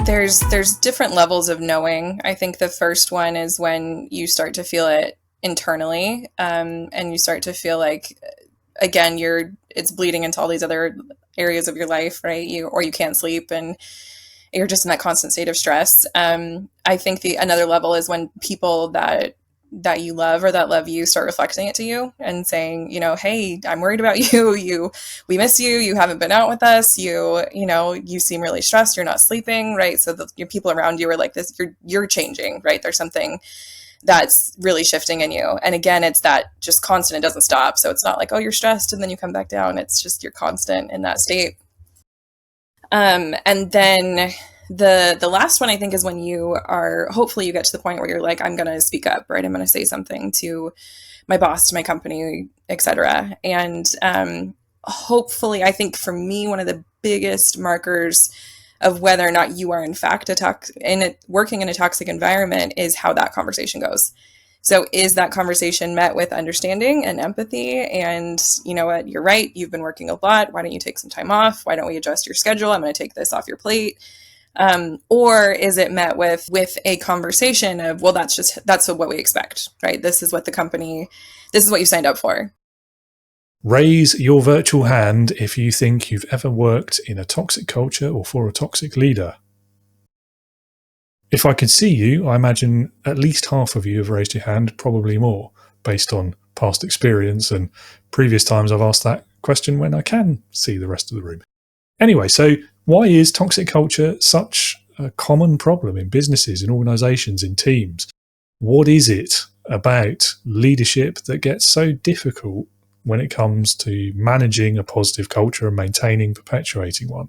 there's different levels of knowing. I think the first one is when you start to feel it internally, and you start to feel like, again, it's bleeding into all these other areas of your life, right? You can't sleep and you're just in that constant state of stress. I think another level is when people that you love or that love you start reflecting it to you and saying, hey, I'm worried about you. We miss you. You haven't been out with us. You seem really stressed. You're not sleeping, right? So your people around you are like this. You're changing, right? There's something that's really shifting in you. And again, it's that just constant. It doesn't stop. So it's not like, oh, you're stressed and then you come back down. It's just you're constant in that state. And then the last one, I think, is when hopefully you get to the point where you're like, I'm going to speak up, right? I'm going to say something to my boss, to my company, etc. And hopefully, I think for me, one of the biggest markers of whether or not you are in fact working in a toxic environment is how that conversation goes. So is that conversation met with understanding and empathy? And you know what, you're right. You've been working a lot. Why don't you take some time off? Why don't we adjust your schedule? I'm going to take this off your plate. Or is it met with a conversation of, well, that's what we expect, right? This is what you signed up for. Raise your virtual hand if you think you've ever worked in a toxic culture or for a toxic leader. If I could see you, I imagine at least half of you have raised your hand, probably more, based on past experience and previous times I've asked that question when I can see the rest of the room. Anyway, so why is toxic culture such a common problem in businesses, in organizations, in teams? What is it about leadership that gets so difficult when it comes to managing a positive culture and maintaining, perpetuating one?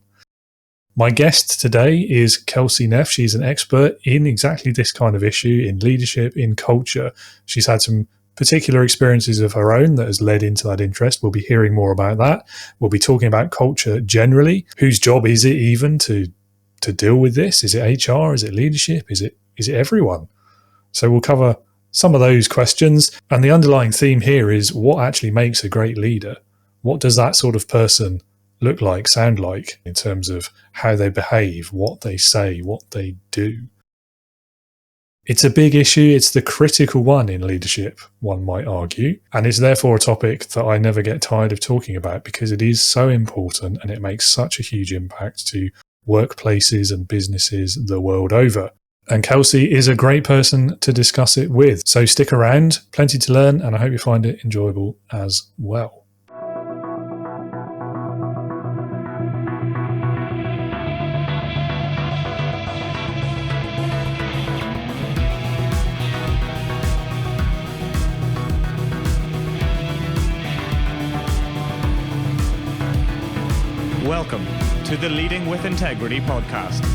My guest today is Kelsey Neff. She's an expert in exactly this kind of issue, in leadership, in culture. She's had some particular experiences of her own that has led into that interest. We'll be hearing more about that. We'll be talking about culture generally. Whose job is it even to deal with this? Is it HR? Is it leadership? Is it everyone? So we'll cover some of those questions. And the underlying theme here is what actually makes a great leader? What does that sort of person look like, sound like, in terms of how they behave, what they say, what they do? It's a big issue. It's the critical one in leadership, one might argue, and it's therefore a topic that I never get tired of talking about because it is so important and it makes such a huge impact to workplaces and businesses the world over. And Kelsey is a great person to discuss it with. So stick around, plenty to learn, and I hope you find it enjoyable as well. Welcome to the Leading with Integrity podcast.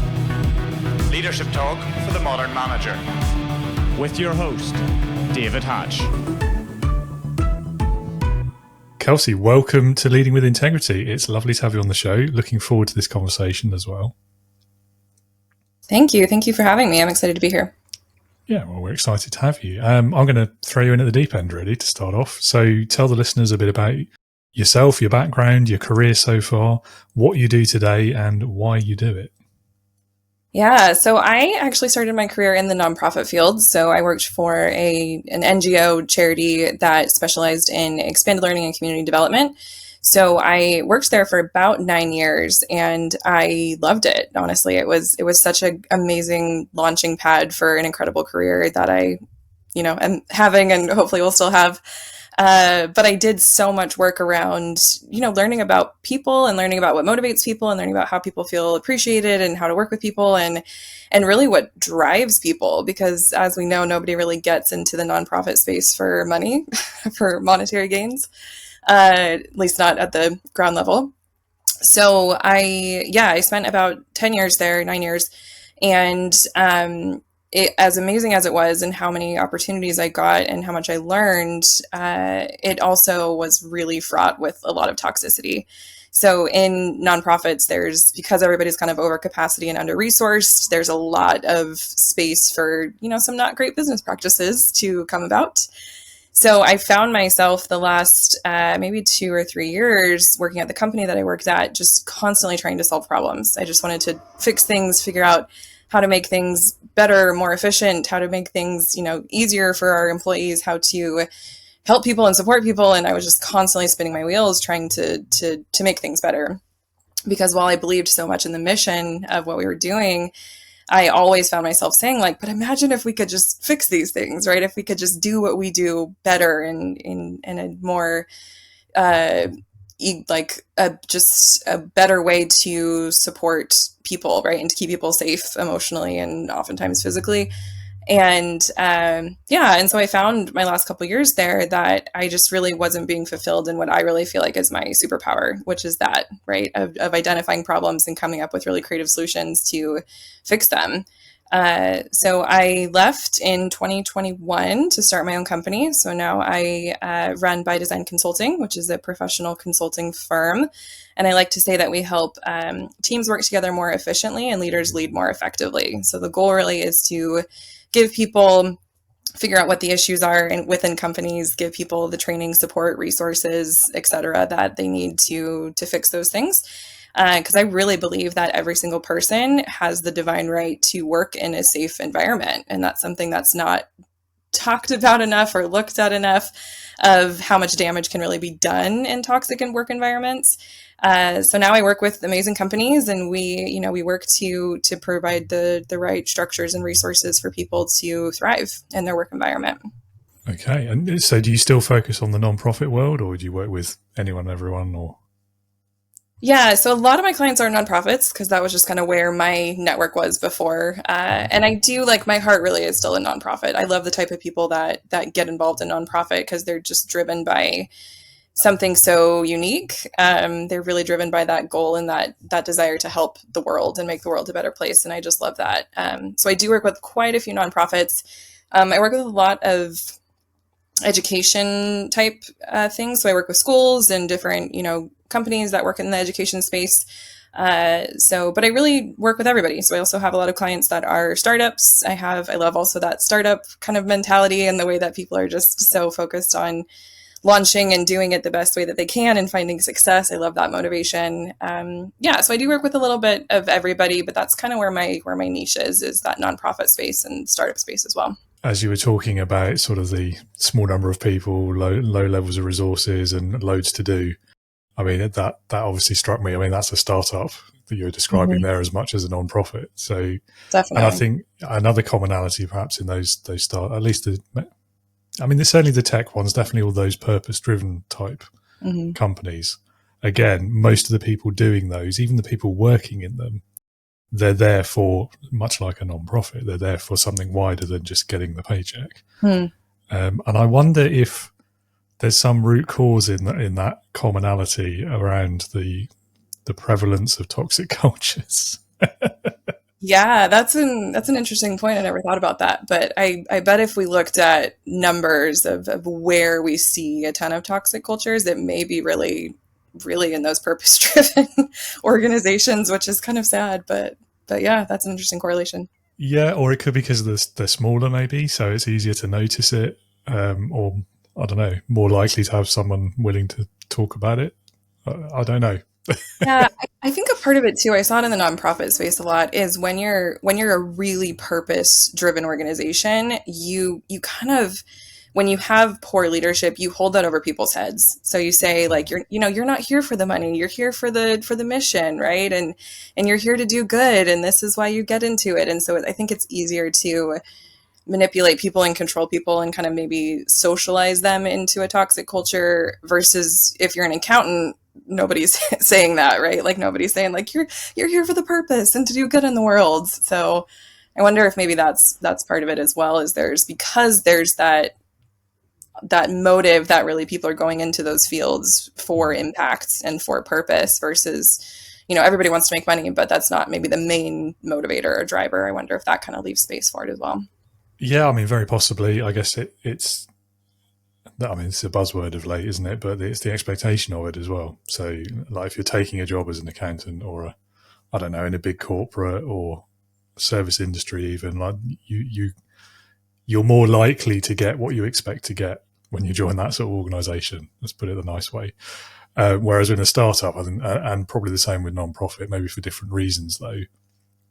Leadership talk for the modern manager. With your host, David Hatch. Kelsey, welcome to Leading with Integrity. It's lovely to have you on the show. Looking forward to this conversation as well. Thank you. Thank you for having me. I'm excited to be here. Yeah, well, we're excited to have you. I'm going to throw you in at the deep end, really, to start off. So tell the listeners a bit about yourself, your background, your career so far, what you do today, and why you do it. Yeah, so I actually started my career in the nonprofit field. So I worked for an NGO charity that specialized in expanded learning and community development. So I worked there for about 9 years and I loved it. Honestly, it was such an amazing launching pad for an incredible career that I, am having and hopefully will still have. But I did so much work around, learning about people and learning about what motivates people and learning about how people feel appreciated and how to work with people and really what drives people. Because as we know, nobody really gets into the nonprofit space for money, for monetary gains, at least not at the ground level. So I spent about 10 years there, 9 years. And, as amazing as it was and how many opportunities I got and how much I learned, it also was really fraught with a lot of toxicity. So in nonprofits, because everybody's kind of over capacity and under resourced, there's a lot of space for, some not great business practices to come about. So I found myself the last maybe 2 or 3 years working at the company that I worked at, just constantly trying to solve problems. I just wanted to fix things, figure out how to make things better, more efficient, how to make things, easier for our employees, how to help people and support people. And I was just constantly spinning my wheels trying to make things better. Because while I believed so much in the mission of what we were doing, I always found myself saying, like, but imagine if we could just fix these things, right? If we could just do what we do better and in a more just a better way to support people, right? And to keep people safe emotionally and oftentimes physically. And and so I found my last couple of years there that I just really wasn't being fulfilled in what I really feel like is my superpower, which is that, right, of identifying problems and coming up with really creative solutions to fix them. So I left in 2021 to start my own company. So now I run By Design Consulting, which is a professional consulting firm. And I like to say that we help teams work together more efficiently and leaders lead more effectively. So the goal really is to give people, figure out what the issues are within companies, give people the training, support, resources, et cetera, that they need to fix those things. Because I really believe that every single person has the divine right to work in a safe environment. And that's something that's not talked about enough or looked at enough, of how much damage can really be done in toxic work environments. So now I work with amazing companies, and we work to provide the right structures and resources for people to thrive in their work environment. Okay. And so do you still focus on the nonprofit world, or do you work with anyone, everyone, or? Yeah, so a lot of my clients are nonprofits because that was just kind of where my network was before. And I do, like, my heart really is still a nonprofit. I love the type of people that get involved in nonprofit because they're just driven by something so unique. They're really driven by that goal and that desire to help the world and make the world a better place. And I just love that. So I do work with quite a few nonprofits. I work with a lot of education type things. So I work with schools and different, companies that work in the education space. But I really work with everybody. So I also have a lot of clients that are startups. I love also that startup kind of mentality and the way that people are just so focused on launching and doing it the best way that they can and finding success. I love that motivation. So I do work with a little bit of everybody, but that's kind of where my niche is that nonprofit space and startup space as well. As you were talking about sort of the small number of people, low levels of resources and loads to do, I mean, that obviously struck me. I mean, that's a startup that you're describing there as much as a non-profit. So definitely. And I think another commonality perhaps in those start, at least there's certainly the tech ones, definitely all those purpose-driven type companies. Again, most of the people doing those, even the people working in them, they're there for, much like a non-profit, they're there for something wider than just getting the paycheck. And I wonder if there's some root cause in that commonality around the prevalence of toxic cultures. Yeah, that's an interesting point. I never thought about that. But I bet if we looked at numbers of where we see a ton of toxic cultures, it may be really, really in those purpose-driven organizations, which is kind of sad. But yeah, that's an interesting correlation. Yeah, or it could be because they're smaller maybe, so it's easier to notice it, or I don't know, more likely to have someone willing to talk about it. I don't know. Yeah, I think a part of it too, I saw it in the nonprofit space a lot, is when you're a really purpose-driven organization, you kind of, when you have poor leadership, you hold that over people's heads. So you say, like, you're not here for the money, you're here for the mission, right? And you're here to do good, and this is why you get into it. And so I think it's easier to manipulate people and control people and kind of maybe socialize them into a toxic culture versus if you're an accountant, nobody's saying that, right? Like, nobody's saying, like, you're here for the purpose and to do good in the world. So I wonder if maybe that's part of it as well, is there's that motive that really people are going into those fields for impact and for purpose versus, everybody wants to make money, but that's not maybe the main motivator or driver. I wonder if that kind of leaves space for it as well. Yeah, I mean, very possibly. I guess it's a buzzword of late, isn't it? But it's the expectation of it as well. So, like, if you're taking a job as an accountant or in a big corporate or service industry, even, like, you're more likely to get what you expect to get when you join that sort of organization. Let's put it the nice way. Whereas in a startup, and probably the same with non-profit, maybe for different reasons though,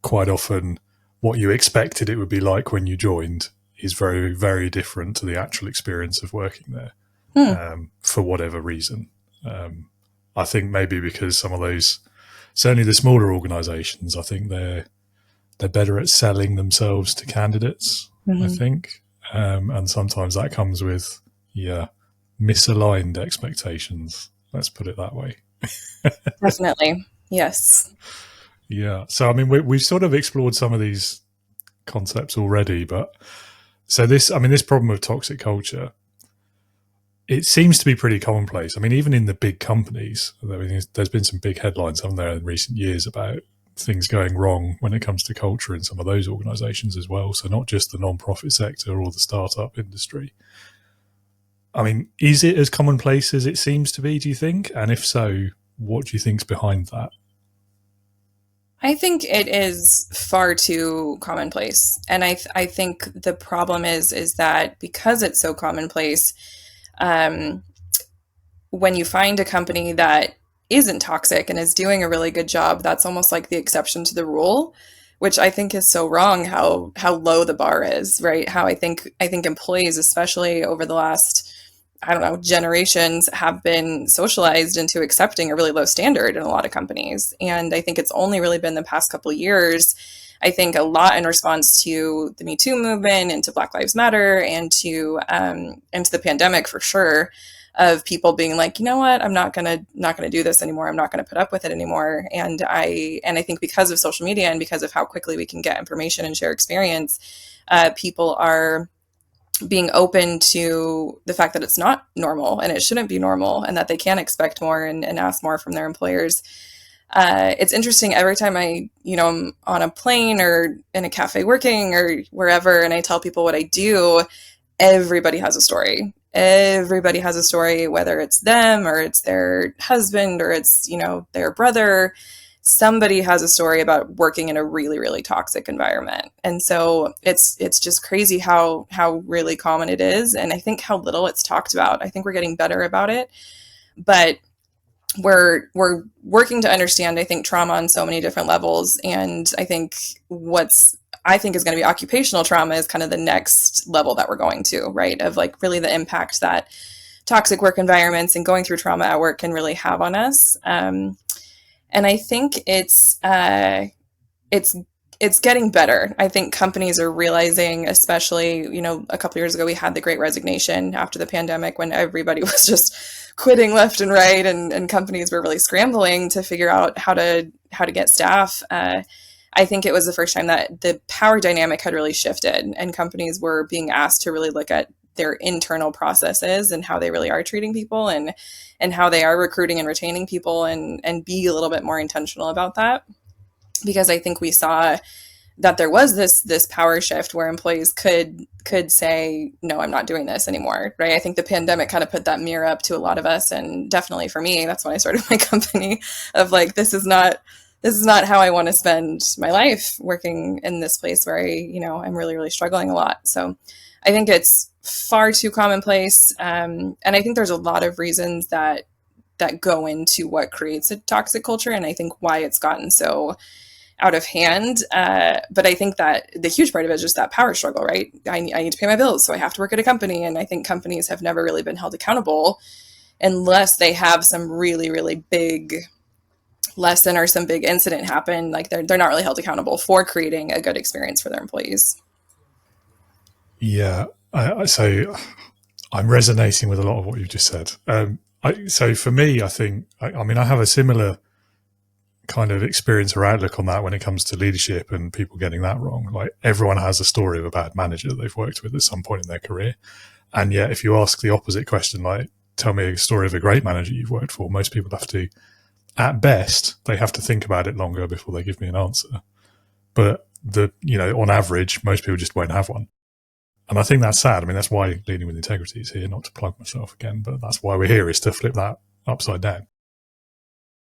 quite often what you expected it would be like when you joined is very, very different to the actual experience of working there, for whatever reason. I think maybe because some of those, certainly the smaller organizations, I think they're better at selling themselves to candidates, I think. And sometimes that comes with, misaligned expectations. Let's put it that way. Definitely. Yes. Yeah. So, I mean, we've sort of explored some of these concepts already, but so this problem of toxic culture, it seems to be pretty commonplace. I mean, even in the big companies, there's been some big headlines, haven't there, in recent years about things going wrong when it comes to culture in some of those organizations as well. So not just the non-profit sector or the startup industry. I mean, is it as commonplace as it seems to be, do you think? And if so, what do you think's behind that? I think it is far too commonplace. And I think the problem is that because it's so commonplace, when you find a company that isn't toxic and is doing a really good job, that's almost like the exception to the rule, which I think is so wrong how low the bar is, right? How I think employees, especially over the last, I don't know, generations, have been socialized into accepting a really low standard in a lot of companies. And I think it's only really been the past couple of years, I think a lot in response to the Me Too movement and to Black Lives Matter and to the pandemic for sure, of people being like, you know what, I'm not gonna do this anymore. I'm not gonna put up with it anymore. And I think because of social media and because of how quickly we can get information and share experience, people are being open to the fact that it's not normal and it shouldn't be normal and that they can expect more and ask more from their employers. It's interesting every time I'm on a plane or in a cafe working or wherever, and I tell people what I do, everybody has a story. Everybody has a story, whether it's them or it's their husband or it's, their brother. Somebody has a story about working in a really, really toxic environment. And so it's just crazy how really common it is. And I think how little it's talked about. I think we're getting better about it, but we're working to understand, I think, trauma on so many different levels. And I think is going to be occupational trauma is kind of the next level that we're going to, right? Of like really the impact that toxic work environments and going through trauma at work can really have on us. And I think it's getting better. I think companies are realizing, especially, a couple of years ago, we had the Great Resignation after the pandemic when everybody was just quitting left and right, and companies were really scrambling to figure out how to get staff. I think it was the first time that the power dynamic had really shifted and companies were being asked to really look at their internal processes and how they really are treating people and how they are recruiting and retaining people and be a little bit more intentional about that. Because I think we saw that there was this power shift where employees could say, no, I'm not doing this anymore, right? I think the pandemic kind of put that mirror up to a lot of us, and definitely for me, that's when I started my company, of like, this is not how I want to spend my life working in this place where I'm really, really struggling a lot. So I think it's far too commonplace. And I think there's a lot of reasons that go into what creates a toxic culture. And I think why it's gotten so out of hand. But I think that the huge part of it is just that power struggle, right? I need to pay my bills, so I have to work at a company. And I think companies have never really been held accountable unless they have some really, really big lesson or some big incident happen. Like they're not really held accountable for creating a good experience for their employees. Yeah. So I'm resonating with a lot of what you've just said. So for me, I think, I have a similar kind of experience or outlook on that when it comes to leadership and people getting that wrong. Like everyone has a story of a bad manager that they've worked with at some point in their career. And yet if you ask the opposite question, like tell me a story of a great manager you've worked for, most people have to, at best, they have to think about it longer before they give me an answer. But on average, most people just won't have one. And I think that's sad. That's why Leading with Integrity is here, not to plug myself again, but that's why we're here, is to flip that upside down.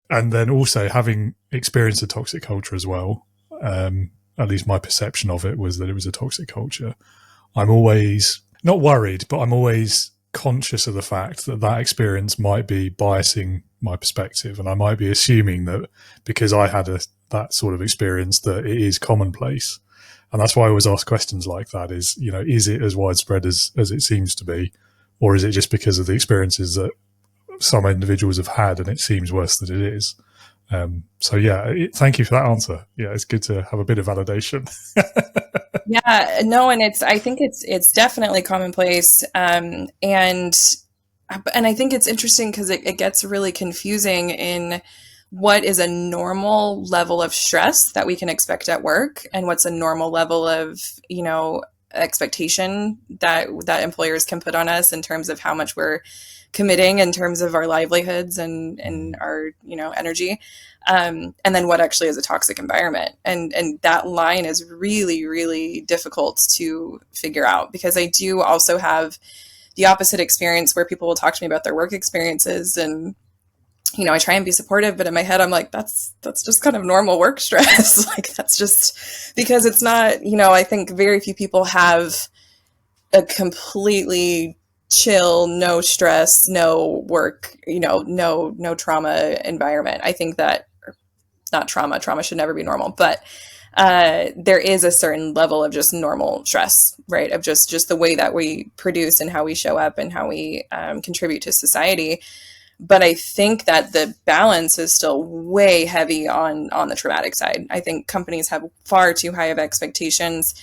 And then also having experienced a toxic culture as well, at least my perception of it was that it was a toxic culture. I'm always not worried, but I'm always conscious of the fact that that experience might be biasing my perspective, and I might be assuming that because I had that sort of experience that it is commonplace. And that's why I always ask questions like that is, is it as widespread as it seems to be, or is it just because of the experiences that some individuals have had and it seems worse than it is? So yeah, thank you for that answer. Yeah, it's good to have a bit of validation. Yeah, no, and I think it's definitely commonplace, and I think it's interesting because it gets really confusing in what is a normal level of stress that we can expect at work, and what's a normal level of expectation that employers can put on us in terms of how much we're committing in terms of our livelihoods and our energy. And then what actually is a toxic environment. And that line is really, really difficult to figure out, because I do also have the opposite experience where people will talk to me about their work experiences, and I try and be supportive, but in my head I'm like, that's just kind of normal work stress. Like, that's just because it's not, I think very few people have a completely chill, no stress, no work, no trauma environment. I think that not trauma should never be normal, but there is a certain level of just normal stress, right? Of just the way that we produce and how we show up and how we contribute to society. But I think that the balance is still way heavy on the traumatic side. I think companies have far too high of expectations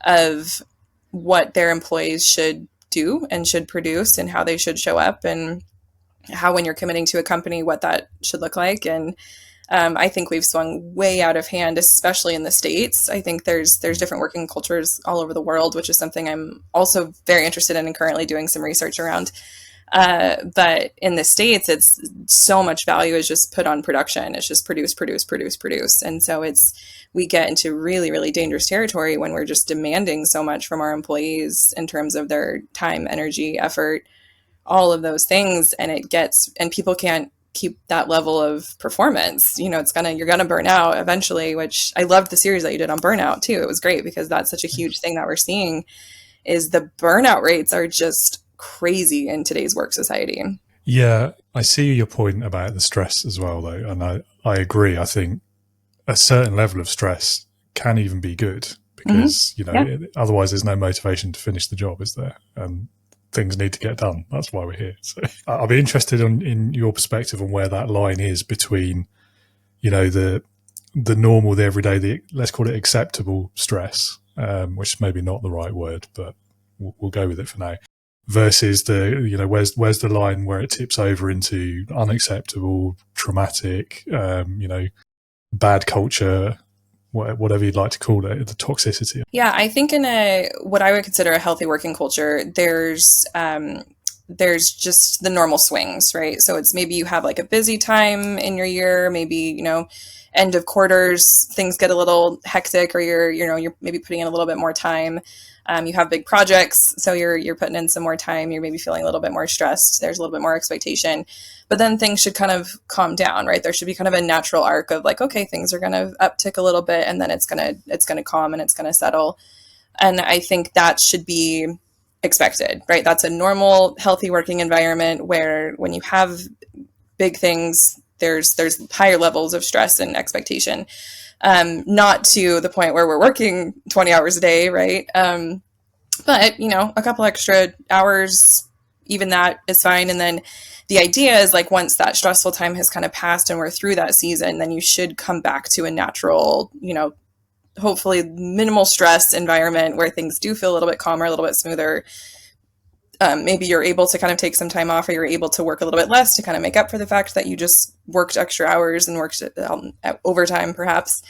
of what their employees should do and should produce and how they should show up, and how, when you're committing to a company, what that should look like. And I think we've swung way out of hand, especially in the States. I think there's different working cultures all over the world, which is something I'm also very interested in and currently doing some research around. But in the States, it's so much value is just put on production. It's just produce. And so we get into really, really dangerous territory when we're just demanding so much from our employees in terms of their time, energy, effort, all of those things. And people can't keep that level of performance. You're gonna burn out eventually, which I loved the series that you did on burnout too. It was great because that's such a huge thing that we're seeing, is the burnout rates are just crazy in today's work society. Yeah, I see your point about the stress as well, though. And I agree. I think a certain level of stress can even be good because, otherwise there's no motivation to finish the job, is there? Things need to get done. That's why we're here. So I'll be interested in your perspective on where that line is between, the normal, the everyday, let's call it acceptable stress, which is maybe not the right word, but we'll go with it for now, versus where's the line where it tips over into unacceptable, traumatic, bad culture, whatever you'd like to call it, the toxicity. Yeah, I think in what I would consider a healthy working culture, there's just the normal swings, right? So it's maybe you have like a busy time in your year, maybe, end of quarters, things get a little hectic, or you're maybe putting in a little bit more time. You have big projects, so you're putting in some more time. You're maybe feeling a little bit more stressed. There's a little bit more expectation, but then things should kind of calm down, right? There should be kind of a natural arc of like, okay, things are going to uptick a little bit, and then it's going to calm and it's going to settle. And I think that should be expected, right? That's a normal, healthy working environment where when you have big things, there's higher levels of stress and expectation. Not to the point where we're working 20 hours a day, right? But, a couple extra hours, even that is fine. And then the idea is like, once that stressful time has kind of passed and we're through that season, then you should come back to a natural, hopefully minimal stress environment where things do feel a little bit calmer, a little bit smoother. Maybe you're able to kind of take some time off, or you're able to work a little bit less to kind of make up for the fact that you just worked extra hours and worked at overtime, perhaps.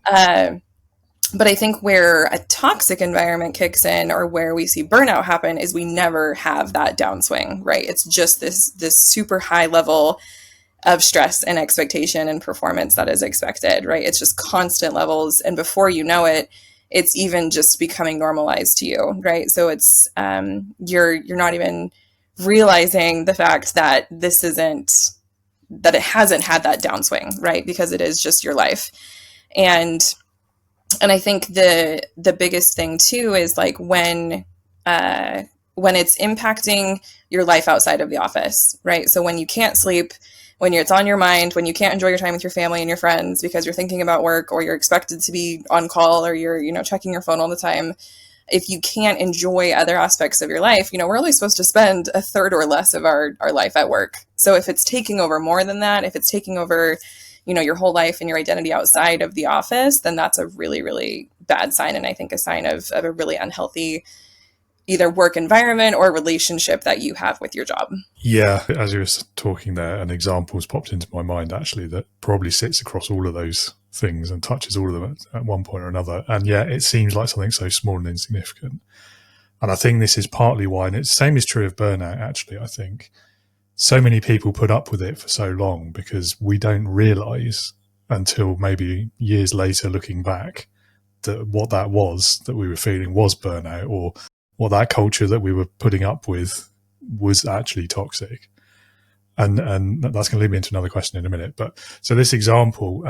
But I think where a toxic environment kicks in, or where we see burnout happen, is we never have that downswing, right? It's just this super high level of stress and expectation and performance that is expected, right? It's just constant levels. And before you know it, it's even just becoming normalized to you, right? So it's you're not even realizing the fact that that it hasn't had that downswing, right? Because it is just your life. And I think the biggest thing too is like when when it's impacting your life outside of the office, right? So when you can't sleep, when it's on your mind, when you can't enjoy your time with your family and your friends because you're thinking about work, or you're expected to be on call, or you're, checking your phone all the time. If you can't enjoy other aspects of your life, we're only supposed to spend a third or less of our life at work. So if it's taking over more than that, if it's taking over, your whole life and your identity outside of the office, then that's a really, really bad sign. And I think a sign of a really unhealthy either work environment or relationship that you have with your job. Yeah, as you were talking there, an example's popped into my mind actually that probably sits across all of those things and touches all of them at one point or another. And yeah, it seems like something so small and insignificant. And I think this is partly why, and it's the same is true of burnout actually, I think. So many people put up with it for so long because we don't realise until maybe years later looking back that what that was that we were feeling was burnout, or what that culture that we were putting up with was actually toxic. And that's going to lead me into another question in a minute. But so this example,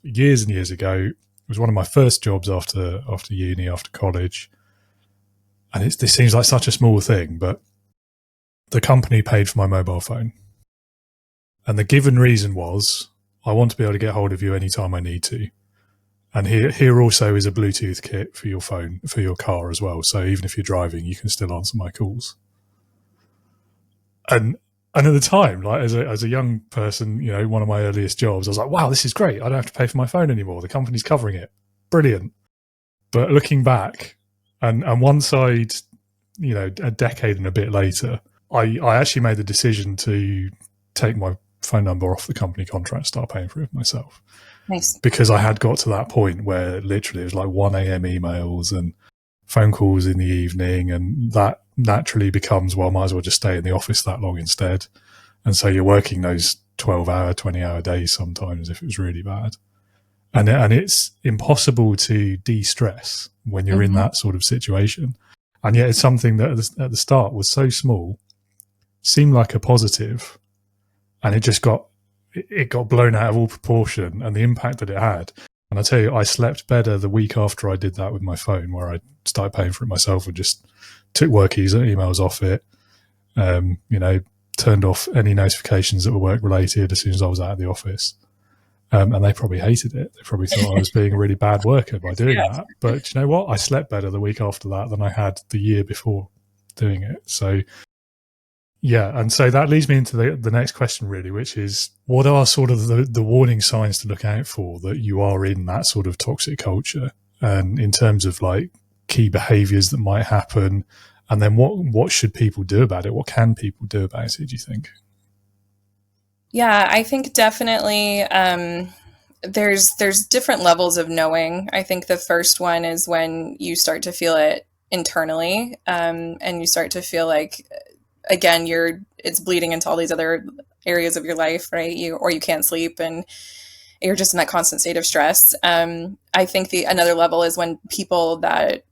years and years ago, it was one of my first jobs after uni, after college. And this seems like such a small thing, but the company paid for my mobile phone. And the given reason was, I want to be able to get hold of you anytime I need to. And here also is a Bluetooth kit for your phone, for your car as well. So even if you're driving, you can still answer my calls. And at the time, like as a young person, one of my earliest jobs, I was like, wow, this is great. I don't have to pay for my phone anymore. The company's covering it. Brilliant. But looking back, and one side, a decade and a bit later, I actually made the decision to take my phone number off the company contract and start paying for it myself. Nice. Because I had got to that point where literally it was like 1 a.m. emails and phone calls in the evening, and that naturally becomes, well, I might as well just stay in the office that long instead. And so you're working those 12-hour, 20-hour days sometimes if it was really bad. And it's impossible to de-stress when you're in that sort of situation. And yet it's something that at the start was so small, seemed like a positive, and it got blown out of all proportion, and the impact that it had. And I tell you, I slept better the week after I did that with my phone, where I started paying for it myself and just took work emails off it, turned off any notifications that were work related as soon as I was out of the office. And they probably hated it. They probably thought I was being a really bad worker by doing that. But you know what? I slept better the week after that than I had the year before doing it. So yeah, and so that leads me into the next question really, which is, what are sort of the warning signs to look out for that you are in that sort of toxic culture, and in terms of like key behaviors that might happen, and then what should people do about it? What can people do about it, do you think? Yeah, I think definitely there's different levels of knowing. I think the first one is when you start to feel it internally, and you start to feel like, again, it's bleeding into all these other areas of your life, right? You can't sleep and you're just in that constant state of stress. I think another level is when people that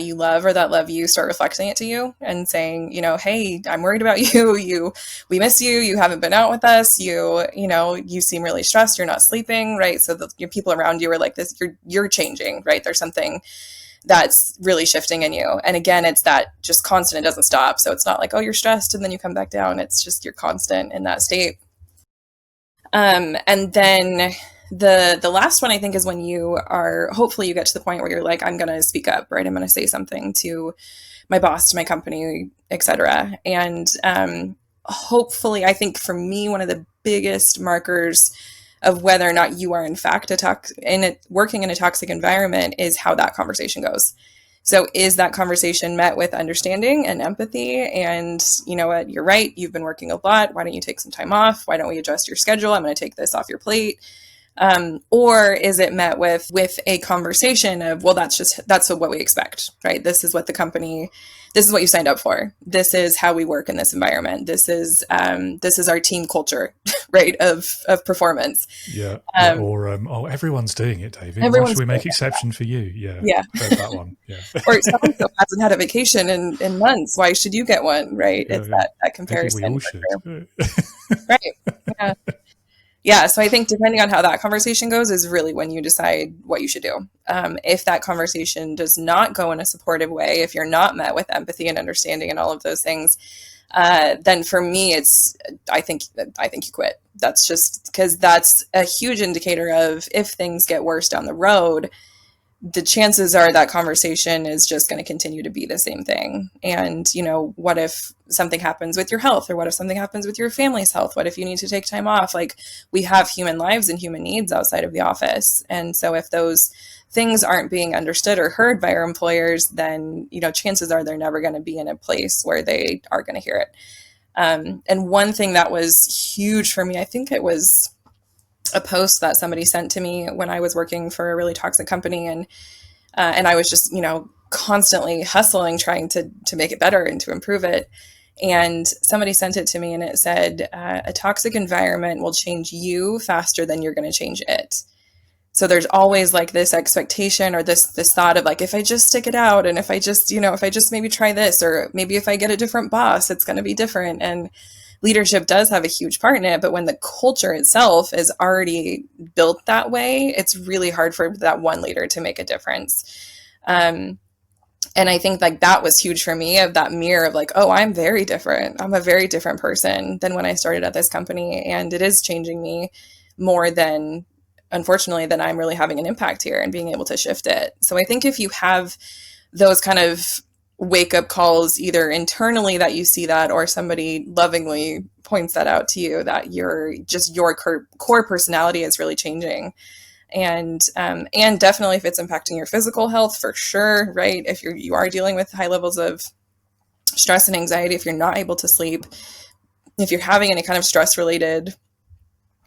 you love or that love you start reflecting it to you and saying, hey, I'm worried about you. We miss you. You haven't been out with us. You seem really stressed. You're not sleeping, right? So your people around you are like this. You're changing, right? There's something that's really shifting in you. And again, it's that just constant, it doesn't stop. So it's not like, oh, you're stressed and then you come back down. It's just you're constant in that state. And then the last one, I think, is when hopefully you get to the point where you're like, I'm going to speak up, right? I'm going to say something to my boss, to my company, etc. And hopefully, I think for me, one of the biggest markers of whether or not you are in fact working in a toxic environment is how that conversation goes. So is that conversation met with understanding and empathy? And you know what, you're right, you've been working a lot. Why don't you take some time off? Why don't we adjust your schedule? I'm going to take this off your plate. Or is it met with a conversation of, well, that's what we expect, right? This is what you signed up for. This is how we work in this environment. This is our team culture, right? Of performance. Yeah. Everyone's doing it, David. Why should we make exception for you? Yeah. Yeah. That one. Yeah. Or so-and-so hasn't had a vacation in months. Why should you get one? Right. It's that comparison. Maybe we all should. Right. Yeah. Yeah, so I think depending on how that conversation goes is really when you decide what you should do. If that conversation does not go in a supportive way, if you're not met with empathy and understanding and all of those things, then for me, I think you quit. That's just because that's a huge indicator of if things get worse down the road, the chances are that conversation is just going to continue to be the same thing. And, what if something happens with your health, or what if something happens with your family's health? What if you need to take time off? Like, we have human lives and human needs outside of the office. And so if those things aren't being understood or heard by our employers, then, chances are they're never going to be in a place where they are going to hear it. And one thing that was huge for me, I think it was a post that somebody sent to me when I was working for a really toxic company, and I was just constantly hustling, trying to make it better and to improve it. And somebody sent it to me, and it said, a toxic environment will change you faster than you're going to change it. So there's always like this expectation or this thought of like, if I just stick it out, and if I just maybe try this, or maybe if I get a different boss, it's going to be different. And leadership does have a huge part in it, but when the culture itself is already built that way, it's really hard for that one leader to make a difference. And I think like that was huge for me, of that mirror of like, oh, I'm very different. I'm a very different person than when I started at this company. And it is changing me more than, unfortunately, than I'm really having an impact here and being able to shift it. So I think if you have those kind of wake up calls, either internally that you see that, or somebody lovingly points that out to you, that your core personality is really changing. And definitely if it's impacting your physical health, for sure, right? If you are dealing with high levels of stress and anxiety, if you're not able to sleep, if you're having any kind of stress related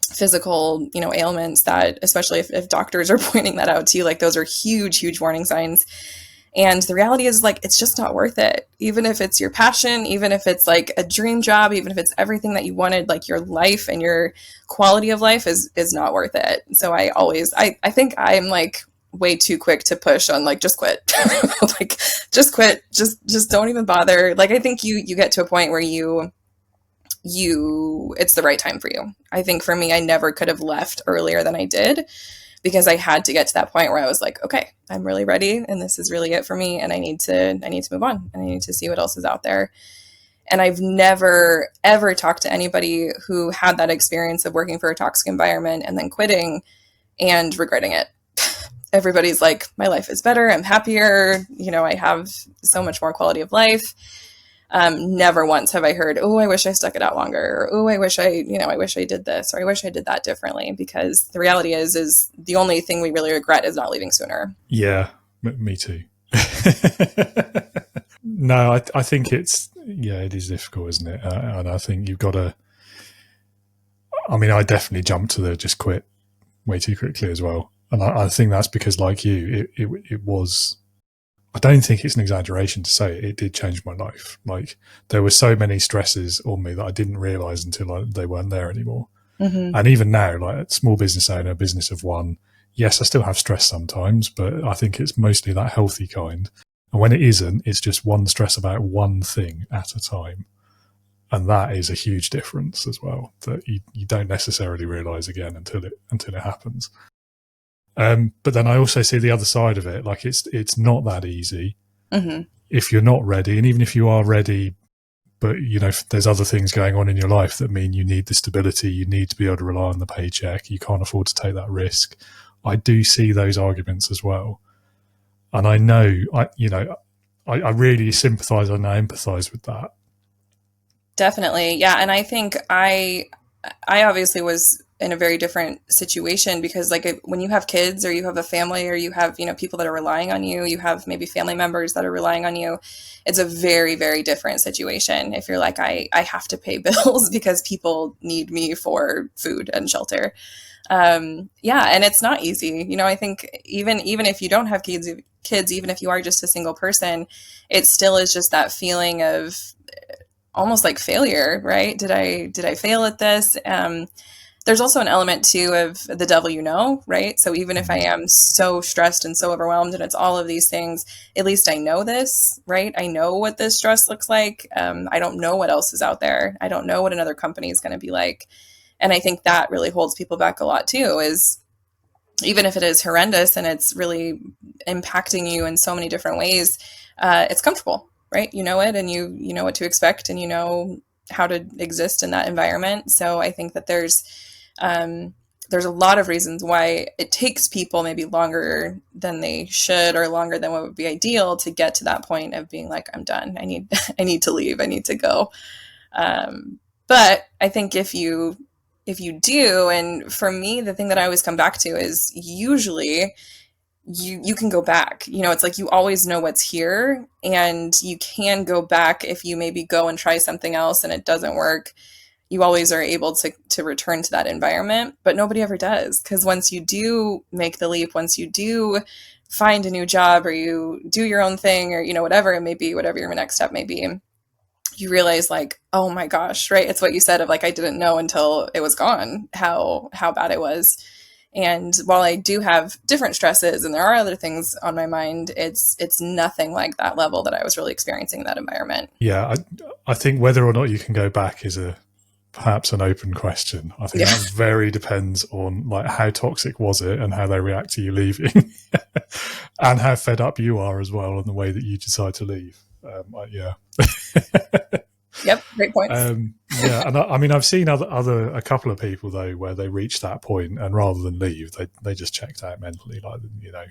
physical, ailments, that especially if doctors are pointing that out to you, like those are huge warning signs. And the reality is like, it's just not worth it. Even if it's your passion, even if it's like a dream job, even if it's everything that you wanted, like your life and your quality of life is not worth it. So I think I'm like way too quick to push on like, just quit, like just quit, just don't even bother. Like, I think you get to a point where it's the right time for you. I think for me, I never could have left earlier than I did, because I had to get to that point where I was like, okay, I'm really ready, and this is really it for me, and I need to move on, and I need to see what else is out there. And I've never ever talked to anybody who had that experience of working for a toxic environment and then quitting and regretting it. Everybody's like, my life is better, I'm happier, I have so much more quality of life. Never once have I heard, oh, I wish I stuck it out longer, or oh, I wish I did this, or I wish I did that differently. Because the reality is the only thing we really regret is not leaving sooner. Yeah, me too. No, I think it is difficult, isn't it? And I think you've got to, I definitely jumped to the just quit way too quickly as well. And I think that's because, like you, it was, I don't think it's an exaggeration to say it did change my life. Like, there were so many stresses on me that I didn't realize until they weren't there anymore. Mm-hmm. And even now, like a small business owner, business of one, yes, I still have stress sometimes, but I think it's mostly that healthy kind. And when it isn't, it's just one stress about one thing at a time. And that is a huge difference as well, that you don't necessarily realize again until it happens. But then I also see the other side of it. Like, it's not that easy. Mm-hmm. If you're not ready, and even if you are ready, but if there's other things going on in your life that mean you need the stability, you need to be able to rely on the paycheck, you can't afford to take that risk. I do see those arguments as well. And I know, I really sympathize and I empathize with that. Definitely. Yeah. And I think I obviously was in a very different situation, because like when you have kids, or you have a family, or you have, people that are relying on you, you have maybe family members that are relying on you. It's a very, very different situation. If you're like, I have to pay bills because people need me for food and shelter. And it's not easy. I think even if you don't have kids, even if you are just a single person, it still is just that feeling of almost like failure, right? Did I fail at this? There's also an element too of the devil, right? So even if I am so stressed and so overwhelmed and it's all of these things, at least I know this, right? I know what this stress looks like. I don't know what else is out there. I don't know what another company is going to be like. And I think that really holds people back a lot too, is even if it is horrendous and it's really impacting you in so many different ways, it's comfortable, right? You know it, and you know what to expect, and you know how to exist in that environment. So I think that there's a lot of reasons why it takes people maybe longer than they should, or longer than what would be ideal, to get to that point of being like, I'm done. I need to leave. I need to go. But I think if you do, and for me, the thing that I always come back to is usually you can go back. You know, it's like you always know what's here, and you can go back if you maybe go and try something else and it doesn't work. You always are able to return to that environment, but nobody ever does. Because once you do make the leap, once you do find a new job, or you do your own thing, or, you know, whatever it may be, whatever your next step may be, you realize like, oh my gosh, right? It's what you said of like, I didn't know until it was gone, how bad it was. And while I do have different stresses and there are other things on my mind, it's nothing like that level that I was really experiencing in that environment. Yeah, I think whether or not you can go back is perhaps an open question. I think that very depends on like how toxic was it and how they react to you leaving, and how fed up you are as well, and the way that you decide to leave. Yep, great points. Yeah, and I mean, I've seen a couple of people though where they reached that point, and rather than leave, they just checked out mentally. Like, you know,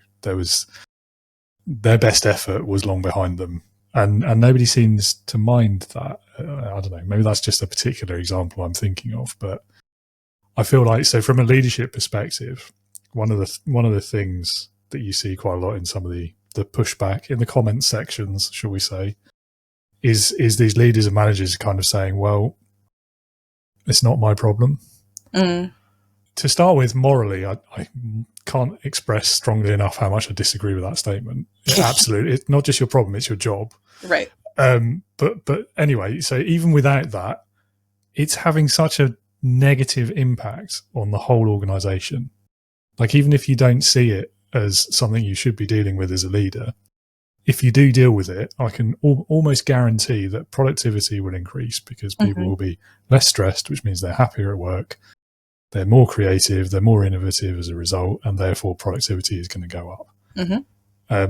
their best effort was long behind them, and nobody seems to mind that. I don't know, maybe that's just a particular example I'm thinking of, but I feel like, so from a leadership perspective, one of the things that you see quite a lot in some of the pushback in the comment sections, shall we say, is these leaders and managers kind of saying, well, it's not my problem. To start with, morally, I can't express strongly enough how much I disagree with that statement. Absolutely. It's not just your problem, it's your job. Right. But anyway, so even without that, it's having such a negative impact on the whole organization. Like, even if you don't see it as something you should be dealing with as a leader, if you do deal with it, I can almost guarantee that productivity will increase, because people will be less stressed, which means they're happier at work, they're more creative, they're more innovative as a result, and therefore productivity is going to go up.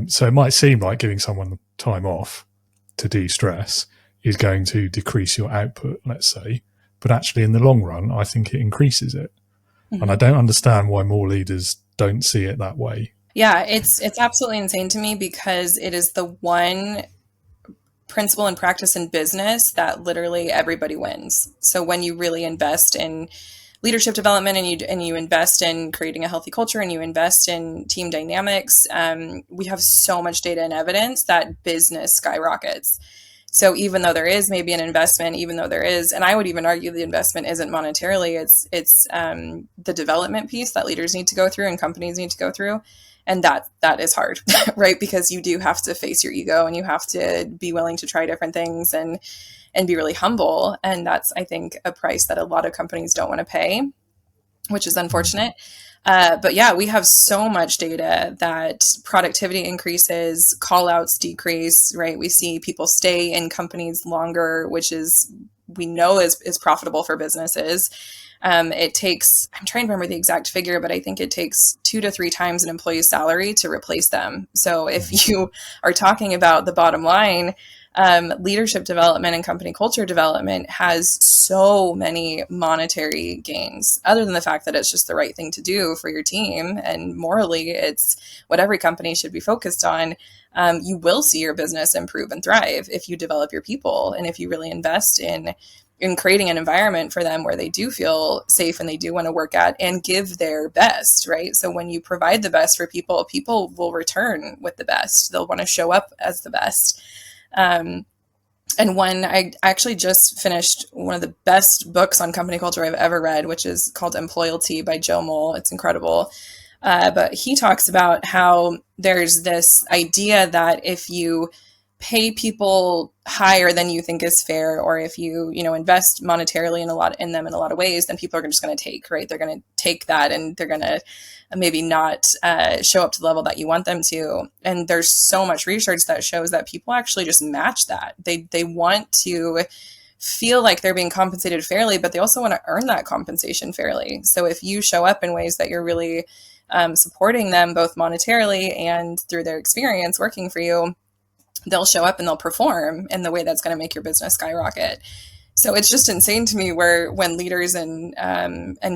So it might seem like giving someone time off to de-stress is going to decrease your output, let's say, but actually in the long run, I think it increases it. And I don't understand why more leaders don't see it that way. Yeah, it's absolutely insane to me, because it is the one principle and practice in business that literally everybody wins. So when you really invest in leadership development, and you invest in creating a healthy culture, and you invest in team dynamics, we have so much data and evidence that business skyrockets. So even though there is maybe an investment, even though there is, and I would even argue the investment isn't monetarily, it's the development piece that leaders need to go through and companies need to go through. And that is hard, right? Because you do have to face your ego, and you have to be willing to try different things and be really humble. And that's, I think, a price that a lot of companies don't want to pay, which is unfortunate. But yeah, we have so much data that productivity increases, call outs decrease, right? We see people stay in companies longer, which we know is profitable for businesses. It takes, I'm trying to remember the exact figure, but I think it takes 2 to 3 times an employee's salary to replace them. So if you are talking about the bottom line, leadership development and company culture development has so many monetary gains, other than the fact that it's just the right thing to do for your team. And morally, it's what every company should be focused on. You will see your business improve and thrive if you develop your people, and if you really invest in creating an environment for them where they do feel safe and they do want to work at and give their best, right? So when you provide the best for people, people will return with the best. They'll want to show up as the best. And I actually just finished one of the best books on company culture I've ever read, which is called Employalty by Joe Moll. It's incredible. But he talks about how there's this idea that if you pay people higher than you think is fair, or if you invest monetarily in them in a lot of ways, then people are just going to take, right? They're going to take that, and they're going to maybe not show up to the level that you want them to. And there's so much research that shows that people actually just match that. They want to feel like they're being compensated fairly, but they also want to earn that compensation fairly. So if you show up in ways that you're really supporting them both monetarily and through their experience working for you, they'll show up and they'll perform in the way that's going to make your business skyrocket. So it's just insane to me when leaders and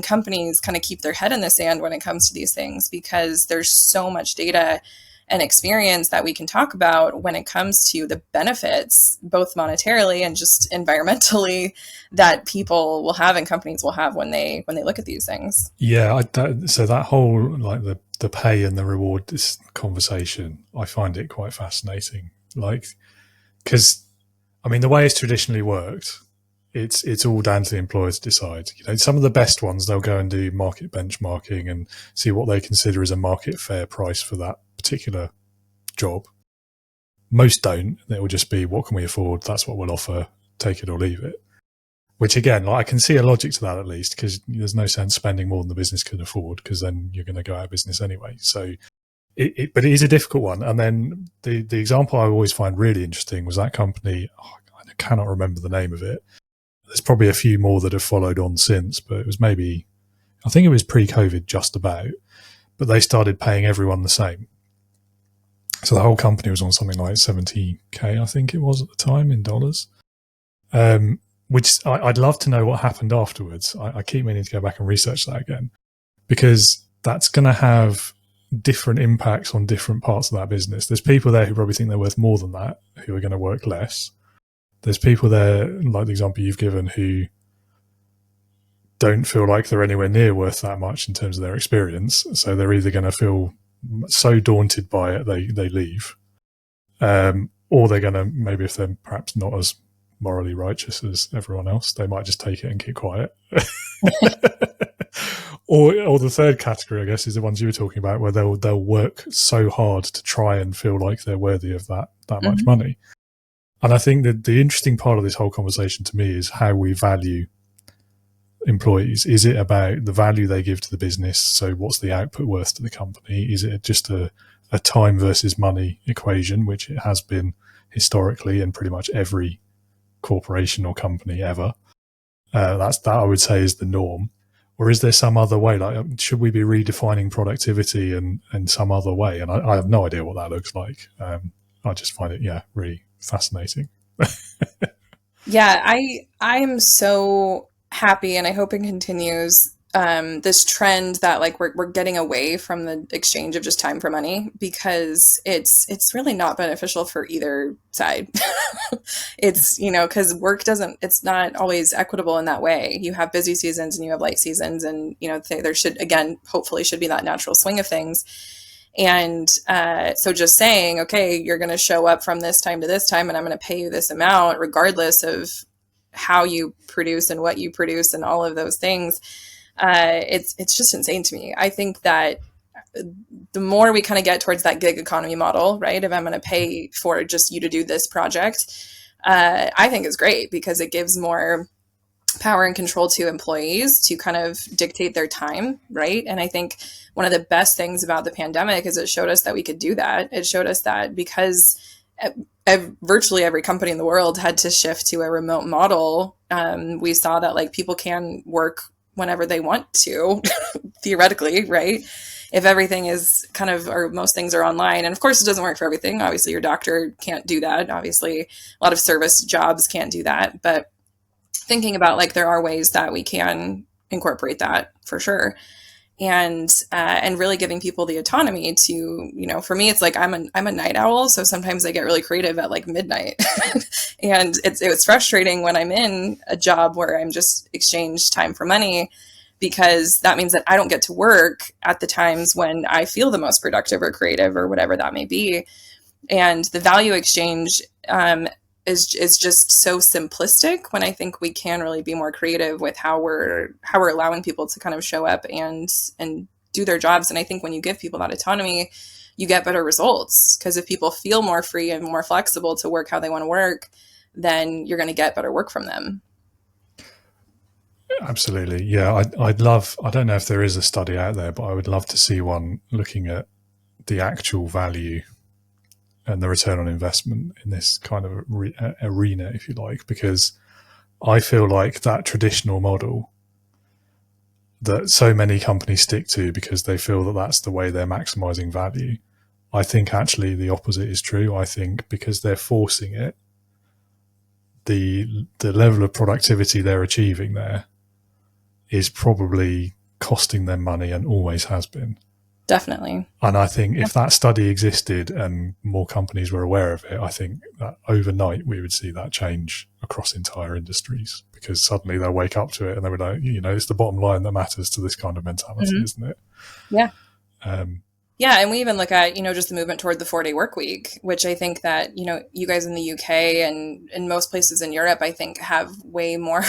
companies kind of keep their head in the sand when it comes to these things, because there's so much data and experience that we can talk about when it comes to the benefits, both monetarily and just environmentally, that people will have and companies will have when they look at these things. Yeah, so that whole like the pay and the reward this conversation, I find it quite fascinating. Like, because I mean, the way it's traditionally worked, it's all down to the employer to decide. You know, some of the best ones, they'll go and do market benchmarking and see what they consider as a market fair price for that particular job. Most don't. It will just be, what can we afford? That's what we'll offer. Take it or leave it. Which again, like, I can see a logic to that at least, because there's no sense spending more than the business can afford, because then you're going to go out of business anyway. So, but it is a difficult one. And then the example I always find really interesting was that company. I cannot remember the name of it. There's probably a few more that have followed on since, but it was maybe, I think it was pre-COVID just about, but they started paying everyone the same. So the whole company was on something like 70K, I think it was at the time, in dollars. Which I'd love to know what happened afterwards. I keep meaning to go back and research that again, because that's going to have different impacts on different parts of that business. There's people there who probably think they're worth more than that, who are going to work less. There's people there, like the example you've given, who don't feel like they're anywhere near worth that much in terms of their experience. So they're either going to feel so daunted by it, they leave. Or they're going to, maybe if they're perhaps not as morally righteous as everyone else, they might just take it and keep quiet. or the third category, I guess, is the ones you were talking about, where they'll work so hard to try and feel like they're worthy of that much money. And I think that the interesting part of this whole conversation to me is how we value employees. Is it about the value they give to the business? So what's the output worth to the company? Is it just a time versus money equation, which it has been historically in pretty much every corporation or company ever? That I would say is the norm. Or is there some other way? Like, should we be redefining productivity in some other way? And I have no idea what that looks like. I just find it, really fascinating. Yeah, I'm so happy, and I hope it continues, this trend that like we're getting away from the exchange of just time for money, because it's really not beneficial for either side. It's, because work it's not always equitable in that way. You have busy seasons and you have light seasons, and there should, again, hopefully should be that natural swing of things. And so just saying, okay, you're going to show up from this time to this time, and I'm going to pay you this amount, regardless of how you produce and what you produce and all of those things, it's just insane to me. I think that the more we kind of get towards that gig economy model, right, if I'm going to pay for just you to do this project, I think is great, because it gives more power and control to employees to kind of dictate their time, right? And I think one of the best things about the pandemic is it showed us that we could do that. It showed us that because virtually every company in the world had to shift to a remote model, we saw that like people can work whenever they want to, theoretically, right? If everything is kind of, or most things are online. And of course it doesn't work for everything. Obviously your doctor can't do that. Obviously a lot of service jobs can't do that. But thinking about like there are ways that we can incorporate that for sure. And really giving people the autonomy to, for me, it's like I'm a night owl. So sometimes I get really creative at like midnight and it was frustrating when I'm in a job where I'm just exchange time for money, because that means that I don't get to work at the times when I feel the most productive or creative or whatever that may be. And the value exchange, is just so simplistic, when I think we can really be more creative with how we're allowing people to kind of show up and do their jobs. And I think when you give people that autonomy, you get better results, because if people feel more free and more flexible to work how they want to work, then you're going to get better work from them. Absolutely. Yeah. I'd love, I don't know if there is a study out there, but I would love to see one looking at the actual value and the return on investment in this kind of arena, if you like, because I feel like that traditional model that so many companies stick to because they feel that that's the way they're maximizing value. I think actually the opposite is true. I think because they're forcing it, the level of productivity they're achieving there is probably costing them money and always has been. Definitely. And I think if that study existed and more companies were aware of it, I think that overnight we would see that change across entire industries, because suddenly they'll wake up to it and they would like, it's the bottom line that matters to this kind of mentality, isn't it? Yeah. Yeah, and we even look at, just the movement toward the 4-day work week, which I think that, you guys in the UK and in most places in Europe, I think have way more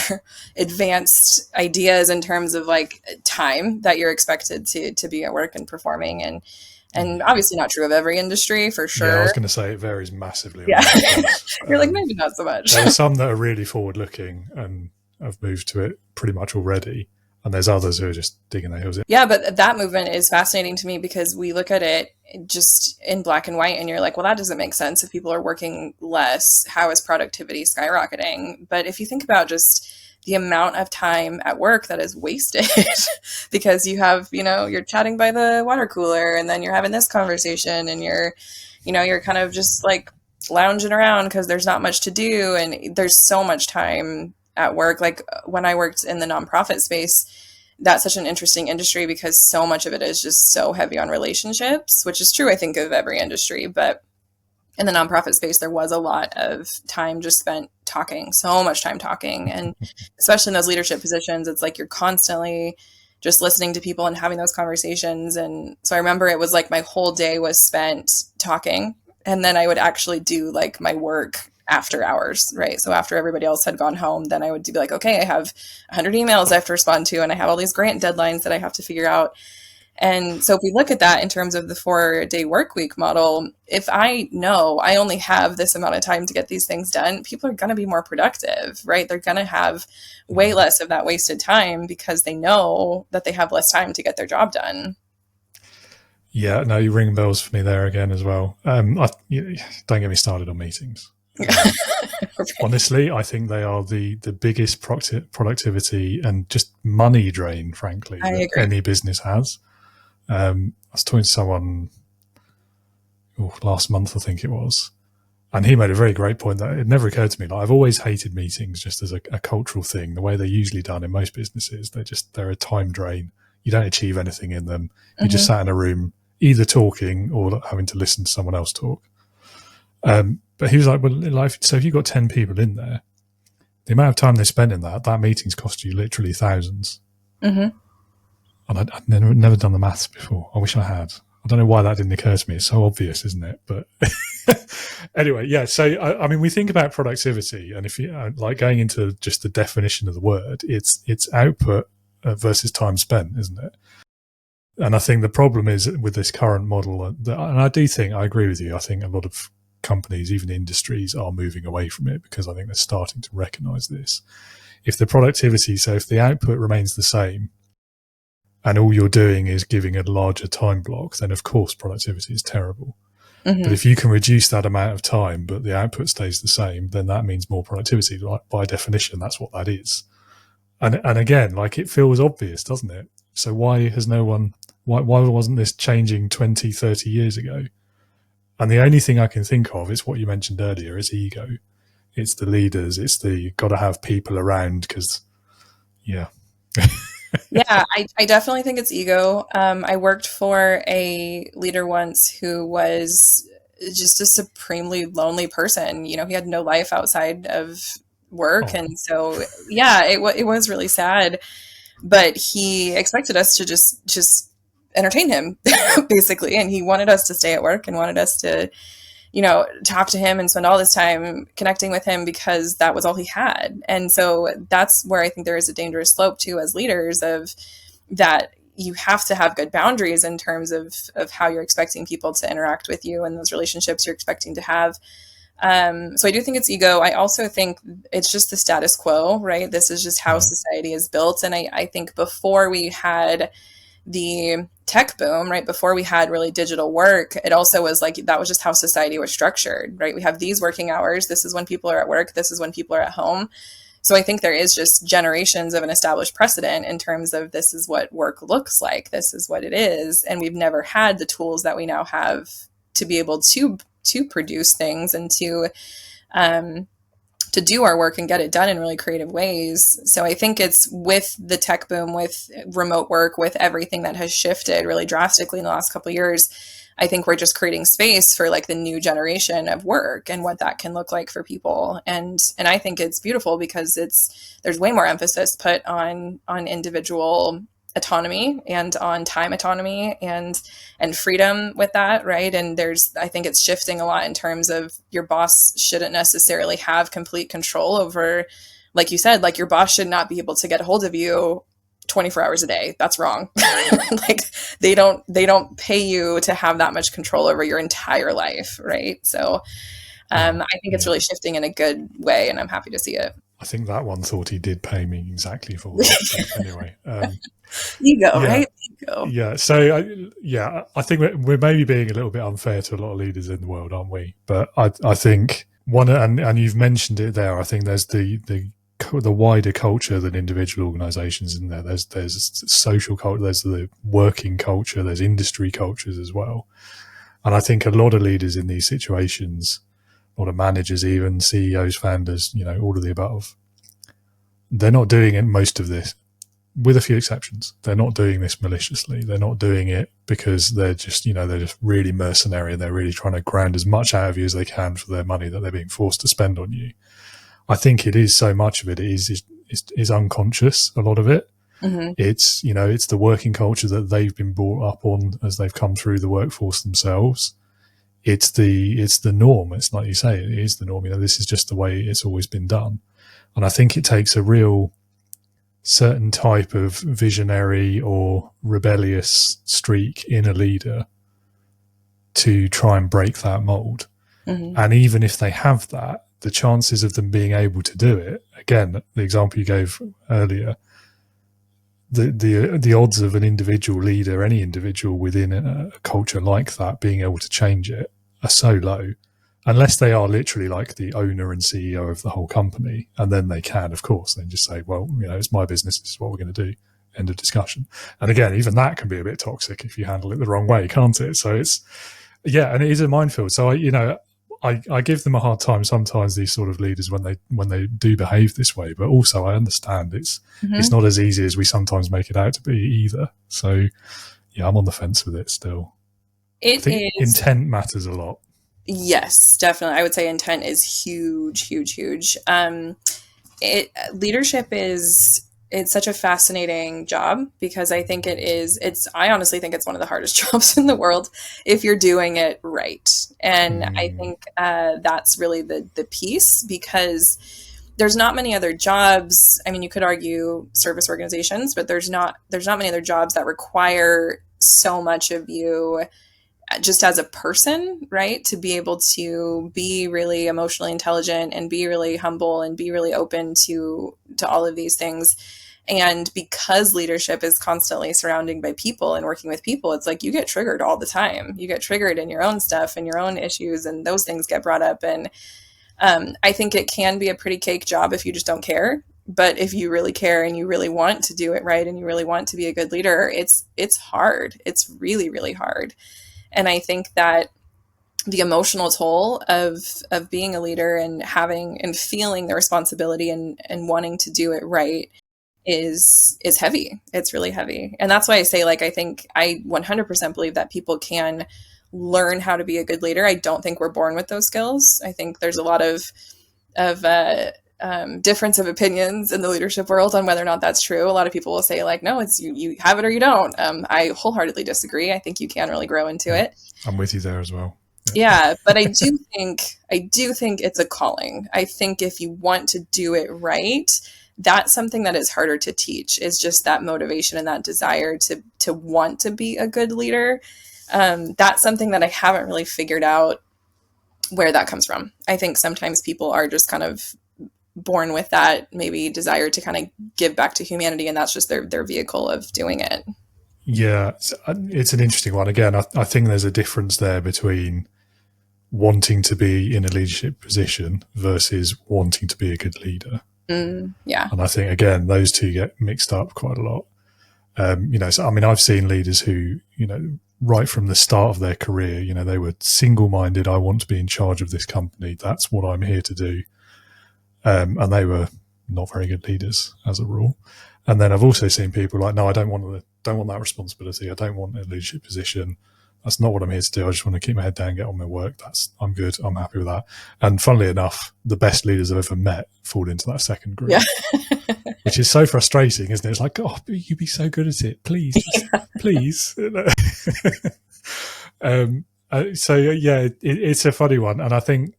advanced ideas in terms of like time that you're expected to be at work and performing. And obviously not true of every industry, for sure. Yeah, I was going to say it varies massively. Yeah. You're like, maybe not so much. There are some that are really forward looking and have moved to it pretty much already. And there's others who are just digging their heels in. Yeah, but that movement is fascinating to me because we look at it just in black and white and you're like, well, that doesn't make sense. If people are working less, how is productivity skyrocketing? But if you think about just the amount of time at work that is wasted because you have, you're chatting by the water cooler and then you're having this conversation and you're kind of just like lounging around because there's not much to do. And there's so much time at work. Like when I worked in the nonprofit space, that's such an interesting industry because so much of it is just so heavy on relationships, which is true, I think, of every industry. But in the nonprofit space, there was a lot of time just spent talking, so much time talking. And especially in those leadership positions, it's like you're constantly just listening to people and having those conversations. And so I remember it was like my whole day was spent talking. And then I would actually do like my work after hours, right? So after everybody else had gone home, then I would be like, okay, I have 100 emails I have to respond to, and I have all these grant deadlines that I have to figure out. And so if we look at that in terms of the 4-day work week model, if I know I only have this amount of time to get these things done, people are going to be more productive, right? They're going to have way less of that wasted time because they know that they have less time to get their job done. Yeah, no, you ring bells for me there again as well. Don't get me started on meetings. Honestly, I think they are the biggest productivity and just money drain, frankly, that any business has. I was talking to someone last month, I think it was, and he made a very great point that it never occurred to me. Like, I've always hated meetings just as a cultural thing. The way they're usually done in most businesses, they're a time drain. You don't achieve anything in them. You just sat in a room either talking or having to listen to someone else talk. But he was like, well, so if you've got 10 people in there, the amount of time they spent in that meeting's cost you literally thousands. And I'd never done the maths before. I wish I had. I don't know why that didn't occur to me. It's so obvious, isn't it? But anyway, yeah. So, I mean, we think about productivity, and if you like going into just the definition of the word, it's output versus time spent, isn't it? And I think the problem is with this current model, and I agree with you. I think a lot of companies, even industries, are moving away from it because I think they're starting to recognize this. If the output remains the same and all you're doing is giving a larger time block, then of course productivity is terrible. But if you can reduce that amount of time but the output stays the same, then that means more productivity. Like, by definition, that's what that is. And again, like, it feels obvious, doesn't it? So why wasn't this changing 20, 30 years ago? And the only thing I can think of is what you mentioned earlier, is ego. It's the leaders. It's got to have people around because, yeah. Yeah, I definitely think it's ego. I worked for a leader once who was just a supremely lonely person. He had no life outside of work. And so, yeah, it was really sad. But he expected us to just entertain him, basically. And he wanted us to stay at work and wanted us to, talk to him and spend all this time connecting with him because that was all he had. And so that's where I think there is a dangerous slope too, as leaders, of that you have to have good boundaries in terms of how you're expecting people to interact with you and those relationships you're expecting to have. So I do think it's ego. I also think it's just the status quo, right? This is just how society is built. And I think before we had the tech boom, right, before we had really digital work, it also was like, that was just how society was structured, right? We have these working hours. This is when people are at work. This is when people are at home. So I think there is just generations of an established precedent in terms of this is what work looks like. This is what it is. And we've never had the tools that we now have to be able to produce things and to do our work and get it done in really creative ways. So I think it's with the tech boom, with remote work, with everything that has shifted really drastically in the last couple of years, I think we're just creating space for like the new generation of work and what that can look like for people. And I think it's beautiful because there's way more emphasis put on individual autonomy and on time autonomy and freedom with that, right? And I think it's shifting a lot in terms of your boss shouldn't necessarily have complete control over, like you said, like your boss should not be able to get a hold of you 24 hours a day. That's wrong. Like they don't pay you to have that much control over your entire life, right? So I think it's really shifting in a good way, and I'm happy to see it. I think that one thought he did pay me exactly for that. Anyway, ego, right? Ego. Yeah. So I think we're maybe being a little bit unfair to a lot of leaders in the world, aren't we? But I think one, and you've mentioned it there. I think there's the wider culture than individual organisations in there. There's social culture, there's the working culture, there's industry cultures as well. And I think a lot of leaders in these situations, a lot of managers, even CEOs, founders, all of the above, they're not doing it, most of this, with a few exceptions. They're not doing this maliciously. They're not doing it because they're just really mercenary and they're really trying to grind as much out of you as they can for their money that they're being forced to spend on you. I think it is so much of it is unconscious, a lot of it. Mm-hmm. It's the working culture that they've been brought up on as they've come through the workforce themselves. It's the norm. It's like you say, it is the norm. This is just the way it's always been done. And I think it takes a real certain type of visionary or rebellious streak in a leader to try and break that mold. Mm-hmm. And even if they have that, the chances of them being able to do it, again, the example you gave earlier, the odds of an individual leader, any individual within a culture like that, being able to change it are so low, unless they are literally like the owner and CEO of the whole company. And then they can, of course, then just say, well, it's my business. This is what we're going to do. End of discussion. And again, even that can be a bit toxic if you handle it the wrong way, can't it? So and it is a minefield. So I give them a hard time sometimes, these sort of leaders, when they do behave this way. But also I understand it's not as easy as we sometimes make it out to be either. So yeah, I'm on the fence with it still. I think intent matters a lot. Yes, definitely. I would say intent is huge, huge, huge. Leadership it's such a fascinating job because I think I honestly think it's one of the hardest jobs in the world if you're doing it right. And I think that's really the piece, because there's not many other jobs. I mean, you could argue service organizations, but there's not many other jobs that require so much of you just as a person, right? To be able to be really emotionally intelligent and be really humble and be really open to all of these things. And because leadership is constantly surrounded by people and working with people, it's like you get triggered all the time. You get triggered in your own stuff and your own issues, and those things get brought up. And I think it can be a pretty cake job if you just don't care. But if you really care and you really want to do it right and you really want to be a good leader, it's hard. It's really, really hard. And I think that the emotional toll of being a leader and having and feeling the responsibility and wanting to do it right is heavy. It's really heavy. And that's why I say, like, I think I 100% believe that people can learn how to be a good leader. I don't think we're born with those skills. I think there's a lot of difference of opinions in the leadership world on whether or not that's true. A lot of people will say, like, no, it's you have it or you don't. I wholeheartedly disagree. I think you can really grow into it. I'm with you there as well. Yeah, but I do think it's a calling. I think if you want to do it right, that's something that is harder to teach, is just that motivation and that desire to want to be a good leader. That's something that I haven't really figured out where that comes from. I think sometimes people are just kind of born with that maybe desire to kind of give back to humanity, and that's just their vehicle of doing it. Yeah, it's an interesting one. Again, I think there's a difference there between wanting to be in a leadership position versus wanting to be a good leader. Yeah. And I think, again, those two get mixed up quite a lot. So, I mean, I've seen leaders who, right from the start of their career, they were single-minded. I want to be in charge of this company. That's what I'm here to do. And they were not very good leaders as a rule. And then I've also seen people like, no, I don't want that responsibility. I don't want a leadership position. That's not what I'm here to do. I just want to keep my head down, get on my work. I'm good. I'm happy with that. And funnily enough, the best leaders I've ever met fall into that second group, which is so frustrating, isn't it? It's like, oh, you'd be so good at it. Please, please. It's a funny one. And I think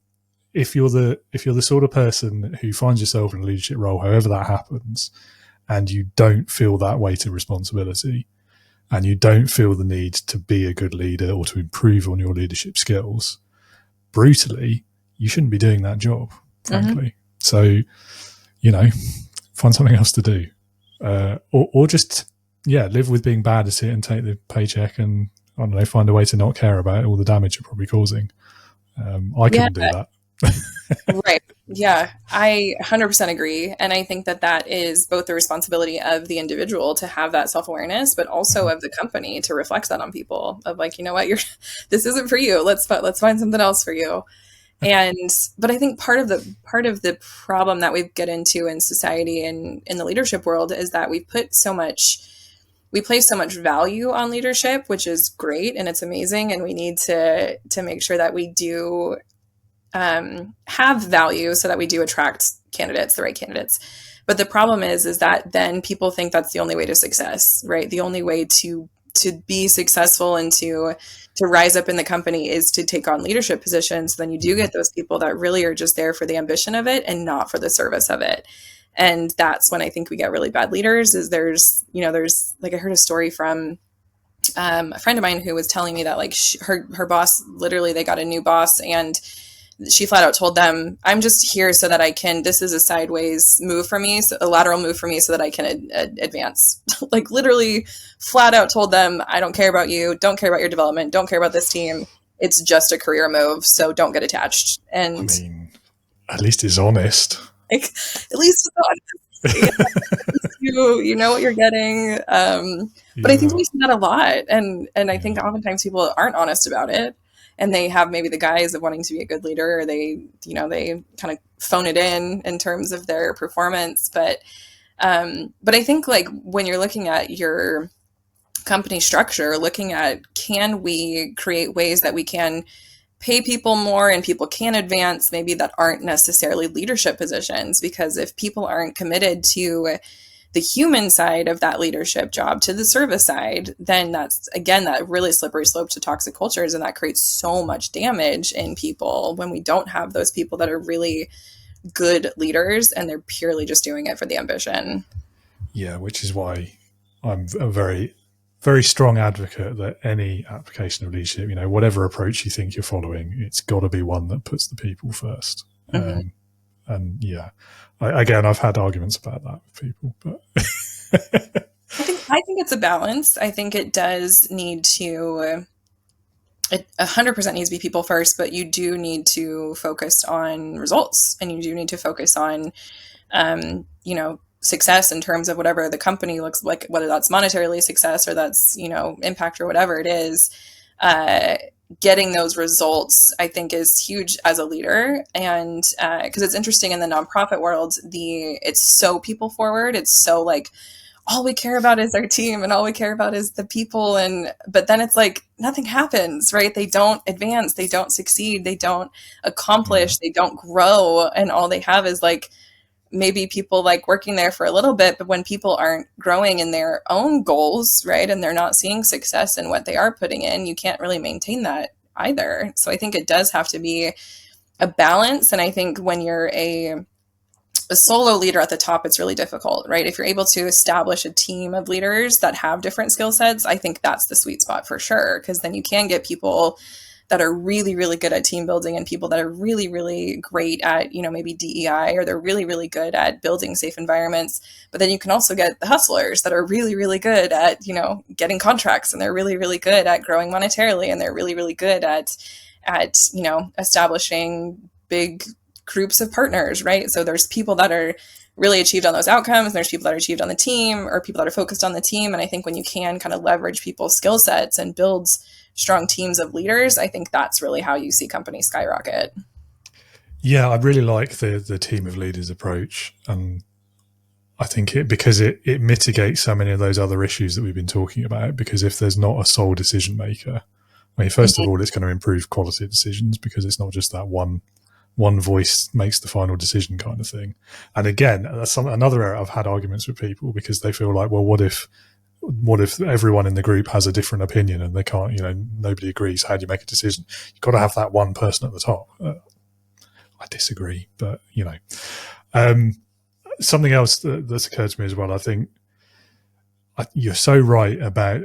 if you're the sort of person who finds yourself in a leadership role, however that happens, and you don't feel that weight of responsibility, and you don't feel the need to be a good leader or to improve on your leadership skills, brutally, you shouldn't be doing that job, frankly. So, find something else to do. Or just, live with being bad at it and take the paycheck and, I don't know, find a way to not care about all the damage you're probably causing. I couldn't do that. Right. Yeah, I 100% agree. And I think that is both the responsibility of the individual to have that self-awareness, but also of the company to reflect that on people of like, you know what, this isn't for you. Let's find something else for you. But I think part of the problem that we get into in society and in the leadership world is that we place so much value on leadership, which is great and it's amazing. And we need to make sure that we do have value so that we do attract the right candidates. But the problem is that then people think that's the only way to success, right? The only way to be successful and to rise up in the company is to take on leadership positions. Then you do get those people that really are just there for the ambition of it and not for the service of it. And that's when I think we get really bad leaders is there's like, I heard a story from a friend of mine who was telling me that like her boss, literally they got a new boss and she flat out told them, I'm just here so that this is a sideways move for me, a lateral move for me so that I can advance. Like literally flat out told them, I don't care about you, don't care about your development, don't care about this team. It's just a career move, so don't get attached. And I mean, at least it's honest. Like, at least it's honest. You know what you're getting. But I think we see that a lot. And I think oftentimes people aren't honest about it. And they have maybe the guise of wanting to be a good leader, or they kind of phone it in terms of their performance. But I think like when you're looking at your company structure, looking at can we create ways that we can pay people more and people can advance maybe that aren't necessarily leadership positions, because if people aren't committed to the human side of that leadership job to the service side, then that's, again, that really slippery slope to toxic cultures. And that creates so much damage in people when we don't have those people that are really good leaders and they're purely just doing it for the ambition. Yeah, which is why I'm a very, very strong advocate that any application of leadership, whatever approach you think you're following, it's got to be one that puts the people first. And yeah, again, I've had arguments about that with people, but I think it's a balance. I think it does need to, it 100% needs to be people first, but you do need to focus on results, and you do need to focus on, success in terms of whatever the company looks like, whether that's monetarily success or that's, impact or whatever it is. Getting those results, I think, is huge as a leader. And because it's interesting in the nonprofit world, it's so people forward. It's so like, all we care about is our team and all we care about is the people. But then it's like nothing happens, right? They don't advance, they don't succeed, they don't accomplish, they don't grow. And all they have is like maybe people like working there for a little bit, but when people aren't growing in their own goals, right, and they're not seeing success in what they are putting in, you can't really maintain that either. So I think it does have to be a balance. And I think when you're a solo leader at the top, it's really difficult, right? If you're able to establish a team of leaders that have different skill sets, I think that's the sweet spot for sure, because then you can get people that are really, really good at team building and people that are really, really great at, maybe DEI, or they're really, really good at building safe environments. But then you can also get the hustlers that are really, really good at, getting contracts, and they're really, really good at growing monetarily, and they're really, really good at establishing big groups of partners, right? So there's people that are really achieved on those outcomes. And there's people that are achieved on the team or people that are focused on the team. And I think when you can kind of leverage people's skill sets and build strong teams of leaders, I think that's really how you see companies skyrocket. Yeah, I really like the team of leaders approach. And I think because it mitigates so many of those other issues that we've been talking about, because if there's not a sole decision maker, I mean, first of all, it's going to improve quality of decisions because it's not just that one voice makes the final decision kind of thing. And again, that's another area I've had arguments with people because they feel like, well, what if everyone in the group has a different opinion and they can't, nobody agrees? How do you make a decision? You've got to have that one person at the top. I disagree, but something else that's occurred to me as well. I think you're so right about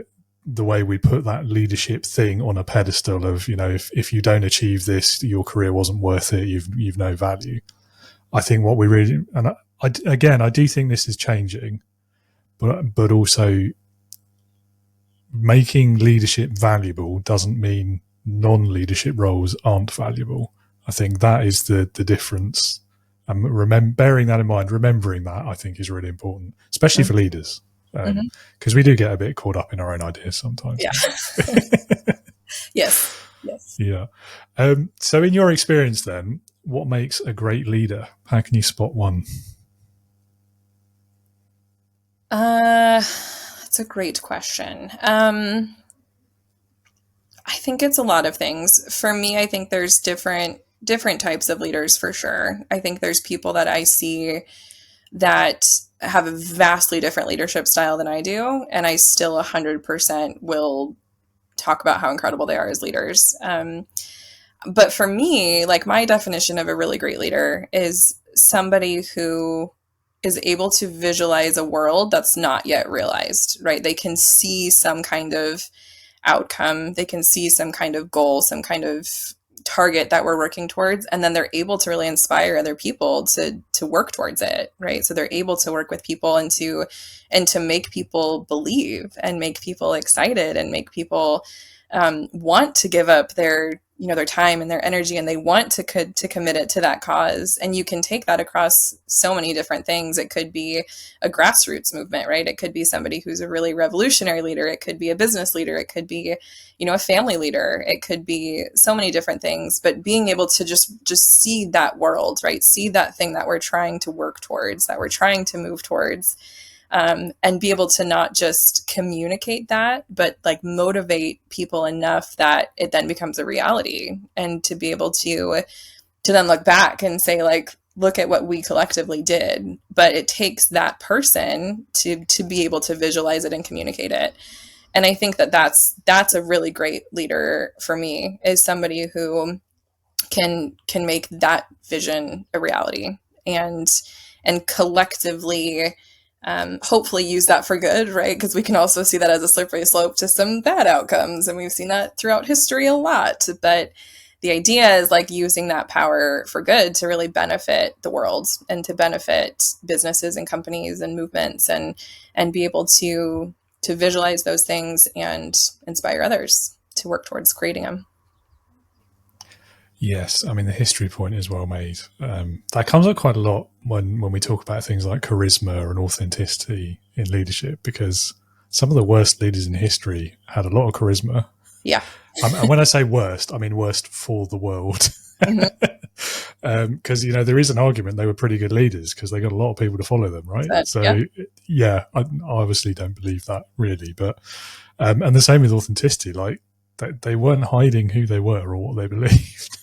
the way we put that leadership thing on a pedestal of, if you don't achieve this, your career wasn't worth it. You've no value. I think what we really, and I do think this is changing, but also making leadership valuable doesn't mean non-leadership roles aren't valuable. I think that is the difference. And bearing that in mind, remembering that, I think, is really important, especially for leaders. Because we do get a bit caught up in our own ideas sometimes. Yeah. Yes. Yeah. So in your experience then, what makes a great leader? How can you spot one? That's a great question. I think it's a lot of things. For me, I think there's different types of leaders for sure. I think there's people that I see that have a vastly different leadership style than I do, and I still 100% will talk about how incredible they are as leaders. But for me, like, my definition of a really great leader is somebody who is able to visualize a world that's not yet realized, right? They can see some kind of outcome, they can see some kind of goal, some kind of target that we're working towards, and then they're able to really inspire other people to work towards it, right? So they're able to work with people and to make people believe and make people excited and make people want to give up their time and their energy, and they want to commit it to that cause. And you can take that across so many different things. It could be a grassroots movement, right? It could be somebody who's a really revolutionary leader. It could be a business leader. It could be, a family leader. It could be so many different things, but being able to just see that world, right? See that thing that we're trying to work towards, that we're trying to move towards. And be able to not just communicate that, but like motivate people enough that it then becomes a reality, and to be able to then look back and say, like, look at what we collectively did. But it takes that person to be able to visualize it and communicate it. And I think that's a really great leader for me, is somebody who can make that vision a reality and collectively hopefully use that for good, right? Because we can also see that as a slippery slope to some bad outcomes. And we've seen that throughout history a lot. But the idea is like using that power for good to really benefit the world and to benefit businesses and companies and movements, and be able to visualize those things and inspire others to work towards creating them. Yes, I mean, the history point is well made. That comes up quite a lot when we talk about things like charisma and authenticity in leadership, because some of the worst leaders in history had a lot of charisma. Yeah. And when I say worst, I mean worst for the world. Because, there is an argument they were pretty good leaders because they got a lot of people to follow them, right? I obviously don't believe that really. But and the same with authenticity, like they weren't hiding who they were or what they believed.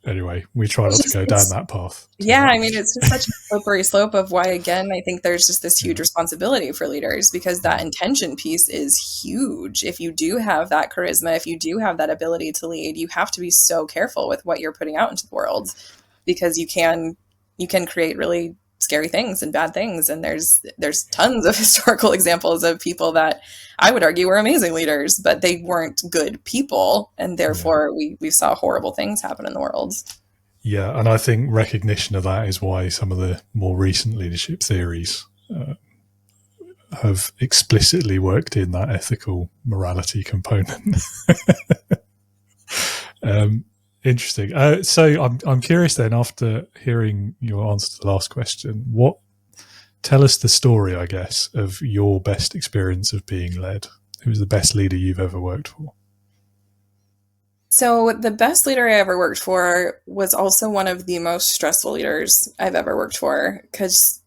Anyway, we try not to go down that path. Yeah, I mean, it's just such a slippery slope of why, again, I think there's just this huge responsibility for leaders, because that intention piece is huge. If you do have that charisma, if you do have that ability to lead, you have to be so careful with what you're putting out into the world, because you can create really scary things and bad things. And there's tons of historical examples of people that I would argue were amazing leaders, but they weren't good people. And therefore we saw horrible things happen in the world. Yeah. And I think recognition of that is why some of the more recent leadership theories have explicitly worked in that ethical morality component. Interesting. So I'm curious then, after hearing your answer to the last question, tell us the story, I guess, of your best experience of being led. Who was the best leader you've ever worked for? So the best leader I ever worked for was also one of the most stressful leaders I've ever worked for, because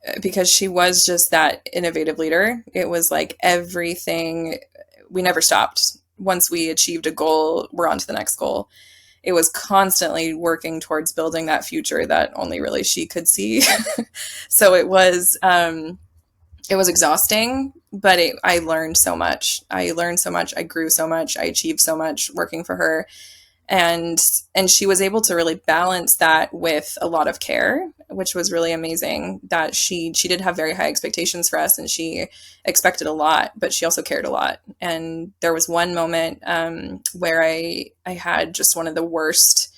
she was just that innovative leader. It was like everything, we never stopped. Once we achieved a goal, we're on to the next goal. It was constantly working towards building that future that only really she could see. So it was exhausting, but I learned so much. I learned so much. I grew so much. I achieved so much working for her. And she was able to really balance that with a lot of care, which was really amazing. That she did have very high expectations for us, and she expected a lot, but she also cared a lot. And there was one moment where I had just one of the worst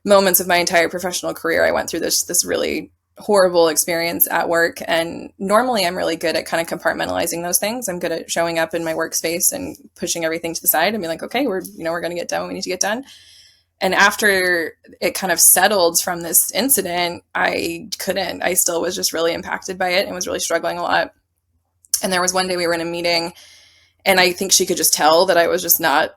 moments of my entire professional career. I went through this really horrible experience at work, and normally I'm really good at kind of compartmentalizing those things. I'm good at showing up in my workspace and pushing everything to the side and being like, okay, we're going to get done what we need to get done. And after it kind of settled from this incident, I still was just really impacted by it and was really struggling a lot. And there was one day we were in a meeting, and I think she could just tell that I was just not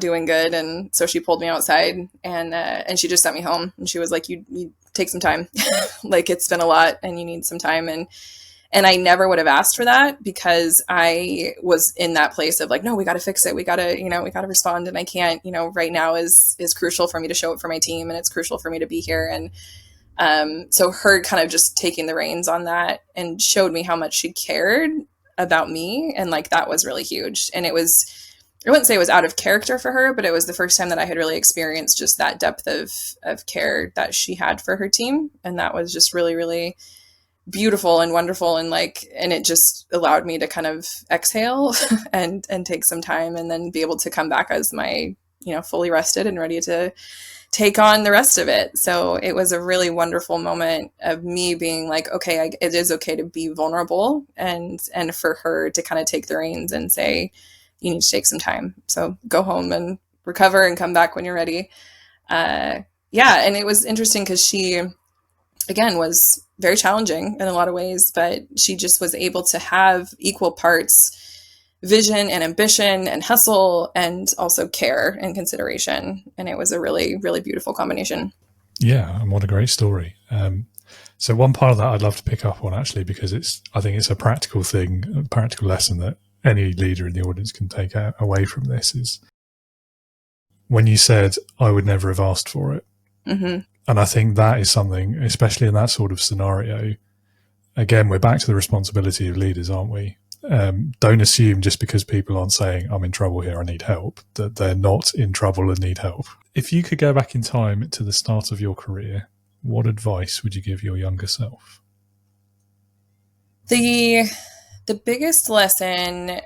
doing good. And so she pulled me outside, and she just sent me home. And she was like, you take some time. Like, it's been a lot and you need some time. And I never would have asked for that, because I was in that place of like, no, we got to fix it. We got to respond. And I can't, right now is crucial for me to show up for my team, and it's crucial for me to be here. And so her kind of just taking the reins on that and showed me how much she cared about me. And like, that was really huge. And I wouldn't say it was out of character for her, but it was the first time that I had really experienced just that depth of care that she had for her team. And that was just really, really beautiful and wonderful. And it just allowed me to kind of exhale and take some time, and then be able to come back as my, fully rested and ready to take on the rest of it. So it was a really wonderful moment of me being like, okay, it is okay to be vulnerable, and for her to kind of take the reins and say, you need to take some time. So go home and recover and come back when you're ready. And it was interesting because she, again, was very challenging in a lot of ways, but she just was able to have equal parts vision and ambition and hustle, and also care and consideration. And it was a really, really beautiful combination. Yeah, and what a great story. So one part of that I'd love to pick up on, actually, because I think it's a practical thing, a practical lesson that any leader in the audience can take away from this, is when you said, I would never have asked for it. Mm-hmm. And I think that is something, especially in that sort of scenario, again, we're back to the responsibility of leaders, aren't we? Don't assume just because people aren't saying, I'm in trouble here, I need help, that they're not in trouble and need help. If you could go back in time to the start of your career, what advice would you give your younger self? The biggest lesson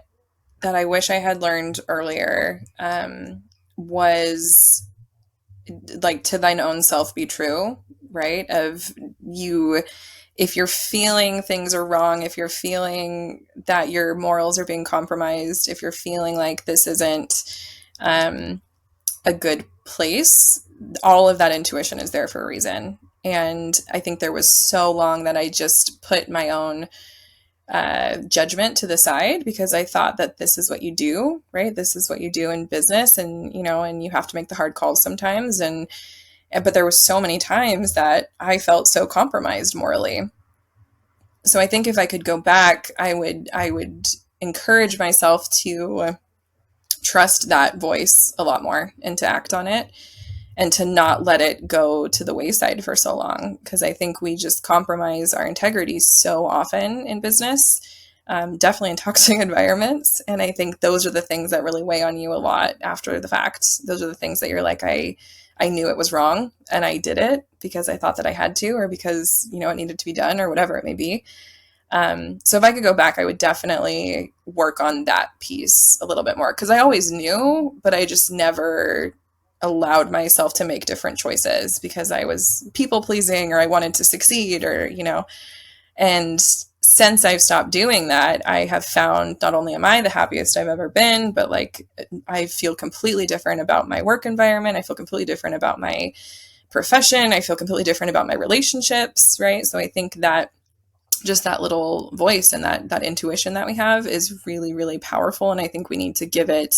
that I wish I had learned earlier was like, to thine own self be true, right? Of you, if you're feeling things are wrong, if you're feeling that your morals are being compromised, if you're feeling like this isn't a good place, all of that intuition is there for a reason. And I think there was so long that I just put my own judgment to the side, because I thought that this is what you do, right? This is what you do in business, and and you have to make the hard calls sometimes. But there was so many times that I felt so compromised morally. So I think if I could go back, I would encourage myself to trust that voice a lot more, and to act on it, and to not let it go to the wayside for so long. Because I think we just compromise our integrity so often in business, definitely in toxic environments. And I think those are the things that really weigh on you a lot after the fact. Those are the things that you're like, I knew it was wrong, and I did it because I thought that I had to, or because, it needed to be done, or whatever it may be. So if I could go back, I would definitely work on that piece a little bit more, because I always knew, but I just never allowed myself to make different choices because I was people pleasing, or I wanted to succeed, or, and since I've stopped doing that, I have found not only am I the happiest I've ever been, but like I feel completely different about my work environment. I feel completely different about my profession. I feel completely different about my relationships, right? So I think that just that little voice and that intuition that we have is really, really powerful. And I think we need to give it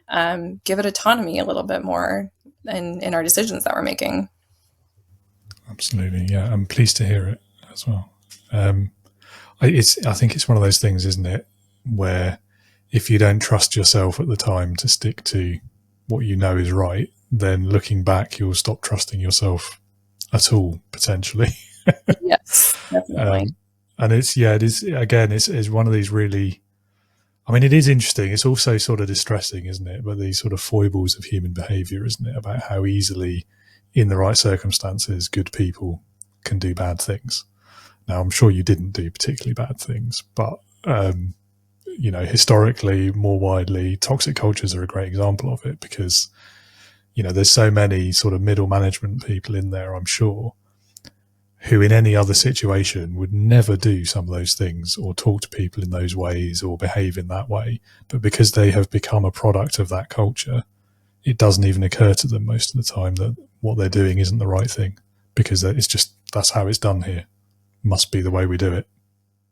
autonomy a little bit more in our decisions that we're making. Absolutely. Yeah. I'm pleased to hear it as well. I think it's one of those things, isn't it, where if you don't trust yourself at the time to stick to what you know is right, then looking back, you'll stop trusting yourself at all, potentially. Yes, definitely. And it is, again, it's one of these really, I mean, it is interesting. It's also sort of distressing, isn't it? But these sort of foibles of human behavior, isn't it? About how easily, in the right circumstances, good people can do bad things. Now, I'm sure you didn't do particularly bad things, but, historically, more widely, toxic cultures are a great example of it because, there's so many sort of middle management people in there, I'm sure, who in any other situation would never do some of those things or talk to people in those ways or behave in that way. But because they have become a product of that culture, it doesn't even occur to them most of the time that what they're doing isn't the right thing because that's how it's done here. Must be the way we do it.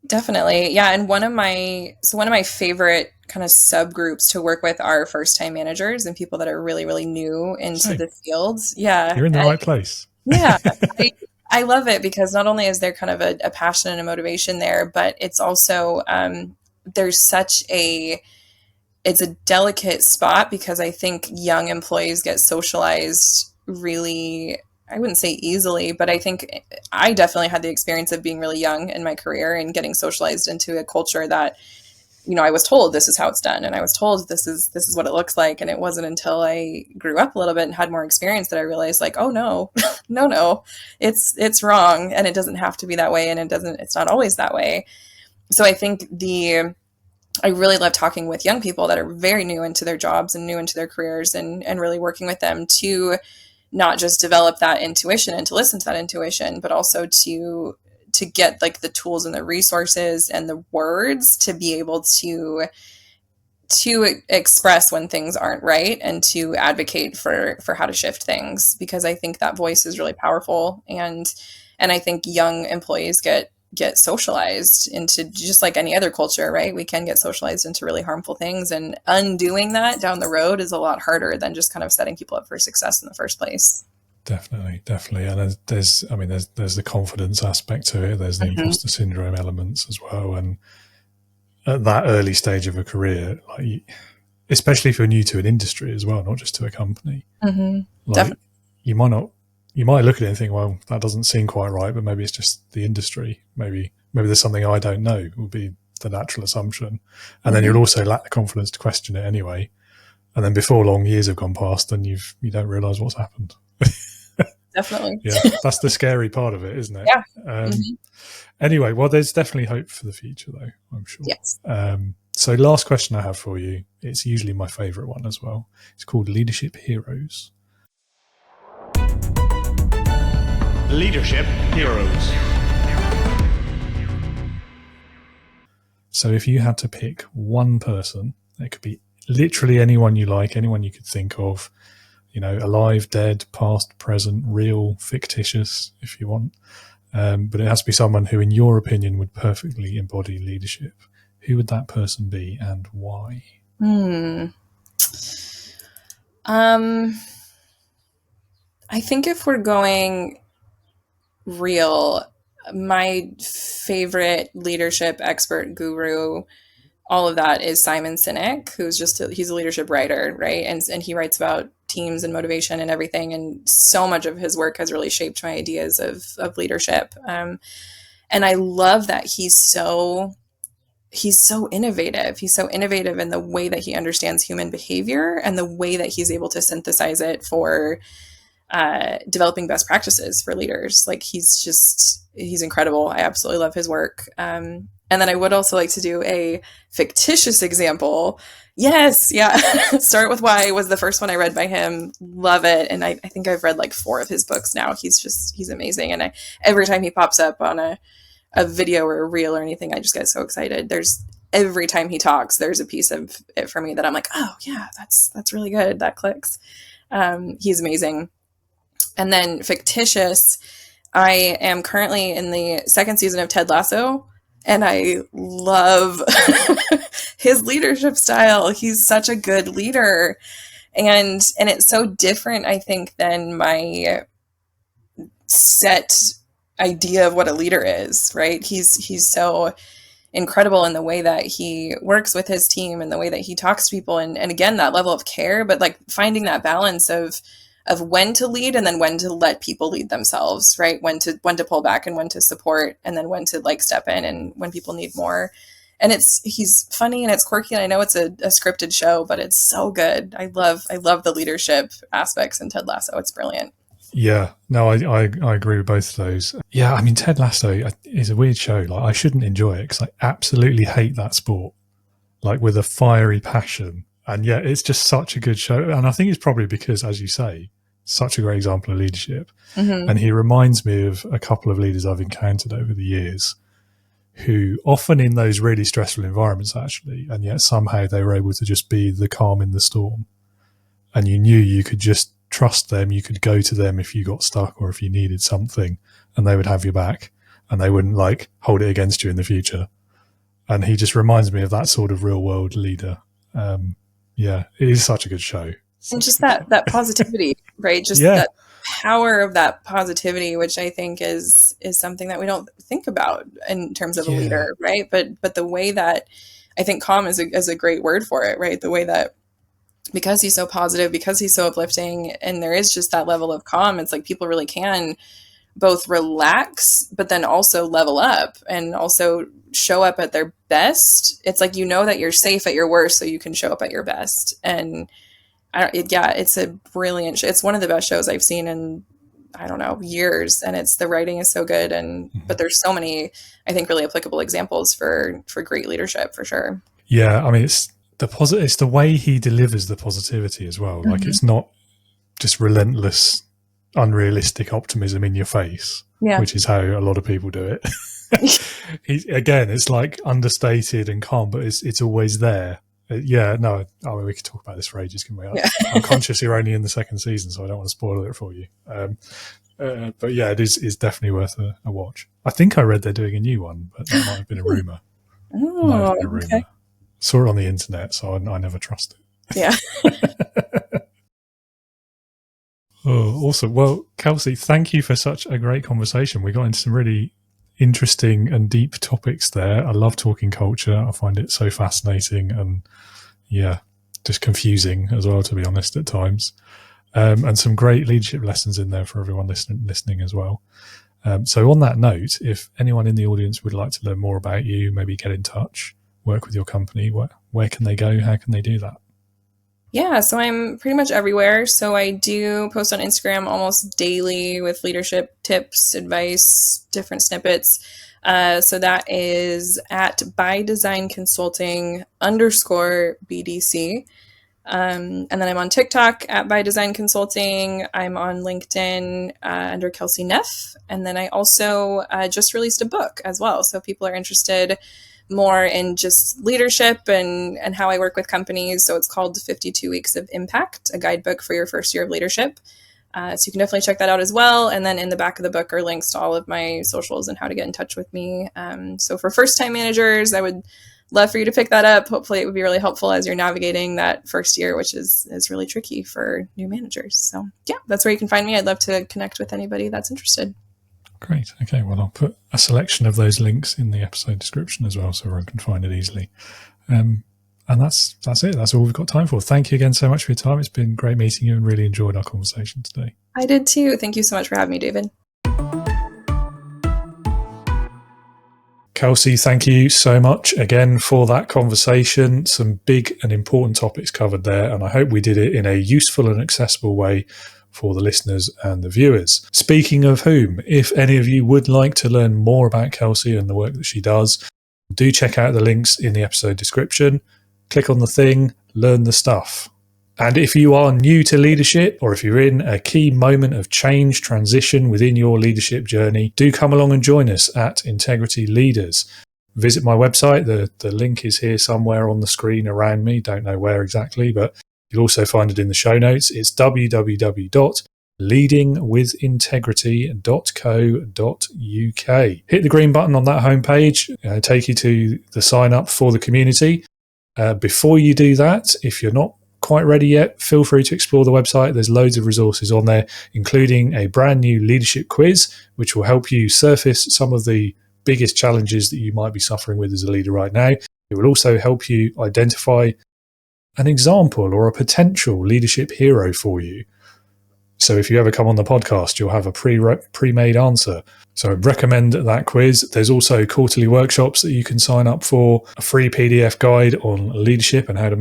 Definitely. Yeah. And one of my favorite kind of subgroups to work with are first-time managers and people that are really, really new into the fields. Yeah. You're in the right place. Yeah. I love it because not only is there kind of a passion and a motivation there, but it's also, there's it's a delicate spot because I think young employees get socialized really, I wouldn't say easily, but I think I definitely had the experience of being really young in my career and getting socialized into a culture that, I was told this is how it's done. And I was told this is what it looks like. And it wasn't until I grew up a little bit and had more experience that I realized like, oh no, no, it's wrong. And it doesn't have to be that way. And it's not always that way. So I think I really love talking with young people that are very new into their jobs and new into their careers and really working with them to not just develop that intuition and to listen to that intuition, but also to get like the tools and the resources and the words to be able to express when things aren't right and to advocate for how to shift things, because I think that voice is really powerful. And I think young employees get socialized into, just like any other culture, right? We can get socialized into really harmful things, and undoing that down the road is a lot harder than just kind of setting people up for success in the first place. Definitely. And there's the confidence aspect to it. There's the imposter syndrome elements as well. And at that early stage of a career, like, especially if you're new to an industry as well, not just to a company, like, you might look at it and think, well, that doesn't seem quite right, but maybe it's just the industry. Maybe there's something I don't know, will be the natural assumption. And then you'll also lack the confidence to question it anyway. And then before long, years have gone past and you don't realize what's happened. Definitely. Yeah, that's the scary part of it, isn't it? Yeah. Anyway, well, there's definitely hope for the future, though, I'm sure. Yes. So last question I have for you, it's usually my favorite one as well. It's called Leadership Heroes. Leadership Heroes. So if you had to pick one person, it could be literally anyone you like, anyone you could think of, alive, dead, past, present, real, fictitious, if you want. But it has to be someone who, in your opinion, would perfectly embody leadership. Who would that person be and why? I think if we're going real, my favorite leadership expert, guru, all of that is Simon Sinek, who's he's a leadership writer, right? And he writes about teams and motivation and everything. And so much of his work has really shaped my ideas of leadership. And I love that he's so innovative. He's so innovative in the way that he understands human behavior and the way that he's able to synthesize it for developing best practices for leaders. Like he's incredible. I absolutely love his work. And then I would also like to do a fictitious example. Yes. Yeah. Start With Why was the first one I read by him. Love it. And I think I've read like 4 of his books now. He's amazing. And every time he pops up on a video or a reel or anything, I just get so excited. Every time he talks, there's a piece of it for me that I'm like, oh yeah, that's really good. That clicks. He's amazing. And then fictitious, I am currently in the second season of Ted Lasso, and I love his leadership style. He's such a good leader. And it's so different, I think, than my set idea of what a leader is, right? He's so incredible in the way that he works with his team and the way that he talks to people. And again, that level of care, but like finding that balance of when to lead and then when to let people lead themselves, right? When to pull back and when to support, and then when to like step in and when people need more. And he's funny and it's quirky, and I know it's a scripted show, but it's so good. I love the leadership aspects in Ted Lasso. It's brilliant. Yeah, no, I agree with both of those. Yeah, I mean, Ted Lasso is a weird show. Like, I shouldn't enjoy it because I absolutely hate that sport, like with a fiery passion. And yeah, it's just such a good show. And I think it's probably because, as you say, such a great example of leadership. Mm-hmm. And he reminds me of a couple of leaders I've encountered over the years who often in those really stressful environments, actually, and yet somehow they were able to just be the calm in the storm. And you knew you could just trust them. You could go to them if you got stuck or if you needed something, and they would have your back and they wouldn't like hold it against you in the future. And he just reminds me of that sort of real world leader. Yeah, it is such a good show. And just that positivity, right? Just that power of that positivity, which I think is something that we don't think about in terms of a leader, right? But the way that I think calm is a great word for it, right? The way that, because he's so positive, because he's so uplifting, and there is just that level of calm, it's like people really can both relax, but then also level up and also show up at their best. It's like, you know that you're safe at your worst, so you can show up at your best. And it's a brilliant show. It's one of the best shows I've seen in, I don't know, years. And the writing is so good. And, but there's so many, I think, really applicable examples for great leadership, for sure. Yeah. I mean, it's the way he delivers the positivity as well. Like, it's not just relentless, unrealistic optimism in your face, which is how a lot of people do it. Again, it's like understated and calm, but it's always there. Yeah, no, I mean, we could talk about this for ages, can we? I'm conscious you're only in the second season, so I don't want to spoil it for you. But yeah, it is definitely worth a watch. I think I read they're doing a new one, but that might have been a rumour. Oh, okay. Saw it on the internet, so I never trust it. Yeah. Oh, awesome. Well, Kelsey, thank you for such a great conversation. We got into some really interesting and deep topics there. I love talking culture. I find it so fascinating and just confusing as well, to be honest, at times. And some great leadership lessons in there for everyone listening as well. So on that note, if anyone in the audience would like to learn more about you, maybe get in touch, work with your company, where can they go? How can they do that? Yeah, so I'm pretty much everywhere. So I do post on Instagram almost daily with leadership tips, advice, different snippets. So that is at ByDesignConsulting_BDC. And then I'm on TikTok at ByDesignConsulting. I'm on LinkedIn under Kelsey Neff. And then I also just released a book as well. So if people are interested more in just leadership and how I work with companies. So it's called 52 Weeks of Impact, a guidebook for your first year of leadership. So you can definitely check that out as well. And then in the back of the book are links to all of my socials and how to get in touch with me. So for first-time managers, I would love for you to pick that up. Hopefully it would be really helpful as you're navigating that first year, which is really tricky for new managers. So yeah, that's where you can find me. I'd love to connect with anybody that's interested. Great. Okay. Well, I'll put a selection of those links in the episode description as well, so everyone can find it easily. And that's it. That's all we've got time for. Thank you again so much for your time. It's been great meeting you and really enjoyed our conversation today. I did too. Thank you so much for having me, David. Kelsey, thank you so much again for that conversation. Some big and important topics covered there, and I hope we did it in a useful and accessible way for the listeners and the viewers. Speaking of whom, if any of you would like to learn more about Kelsey and the work that she does, do check out the links in the episode description. Click on the thing, learn the stuff. And if you are new to leadership, or if you're in a key moment of change, transition within your leadership journey, do come along and join us at Integrity Leaders. Visit my website. The link is here somewhere on the screen around me. Don't know where exactly, but you'll also find it in the show notes. It's www.leadingwithintegrity.co.uk. Hit the green button on that homepage, take you to the sign up for the community. Before you do that, if you're not quite ready yet, feel free to explore the website. There's loads of resources on there, including a brand new leadership quiz, which will help you surface some of the biggest challenges that you might be suffering with as a leader right now. It will also help you identify an example or a potential leadership hero for you. So if you ever come on the podcast, you'll have a pre-made answer. So I recommend that quiz. There's also quarterly workshops that you can sign up for, a free PDF guide on leadership and how to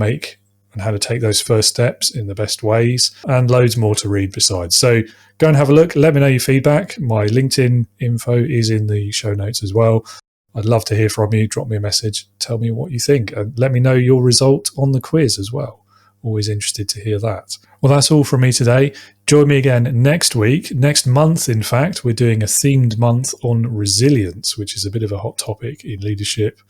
take those first steps in the best ways, and loads more to read besides. So go and have a look. Let me know your feedback. My LinkedIn info is in the show notes as well. I'd love to hear from you. Drop me a message. Tell me what you think, and let me know your result on the quiz as well. Always interested to hear that. Well, that's all from me today. Join me again next week. Next month, in fact, we're doing a themed month on resilience, which is a bit of a hot topic in leadership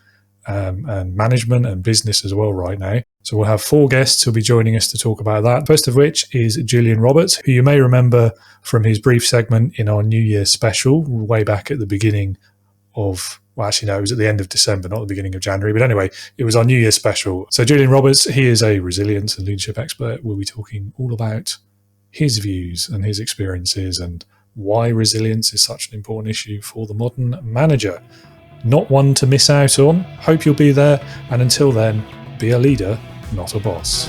and management and business as well right now. So we'll have 4 guests who'll be joining us to talk about that. First of which is Julian Roberts, who you may remember from his brief segment in our New Year special way back at the beginning of, well, actually, no, it was at the end of December, not the beginning of January. But anyway, it was our New Year special. So Julian Roberts, he is a resilience and leadership expert. We'll be talking all about his views and his experiences and why resilience is such an important issue for the modern manager. Not one to miss out on. Hope you'll be there. And until then, be a leader, not a boss.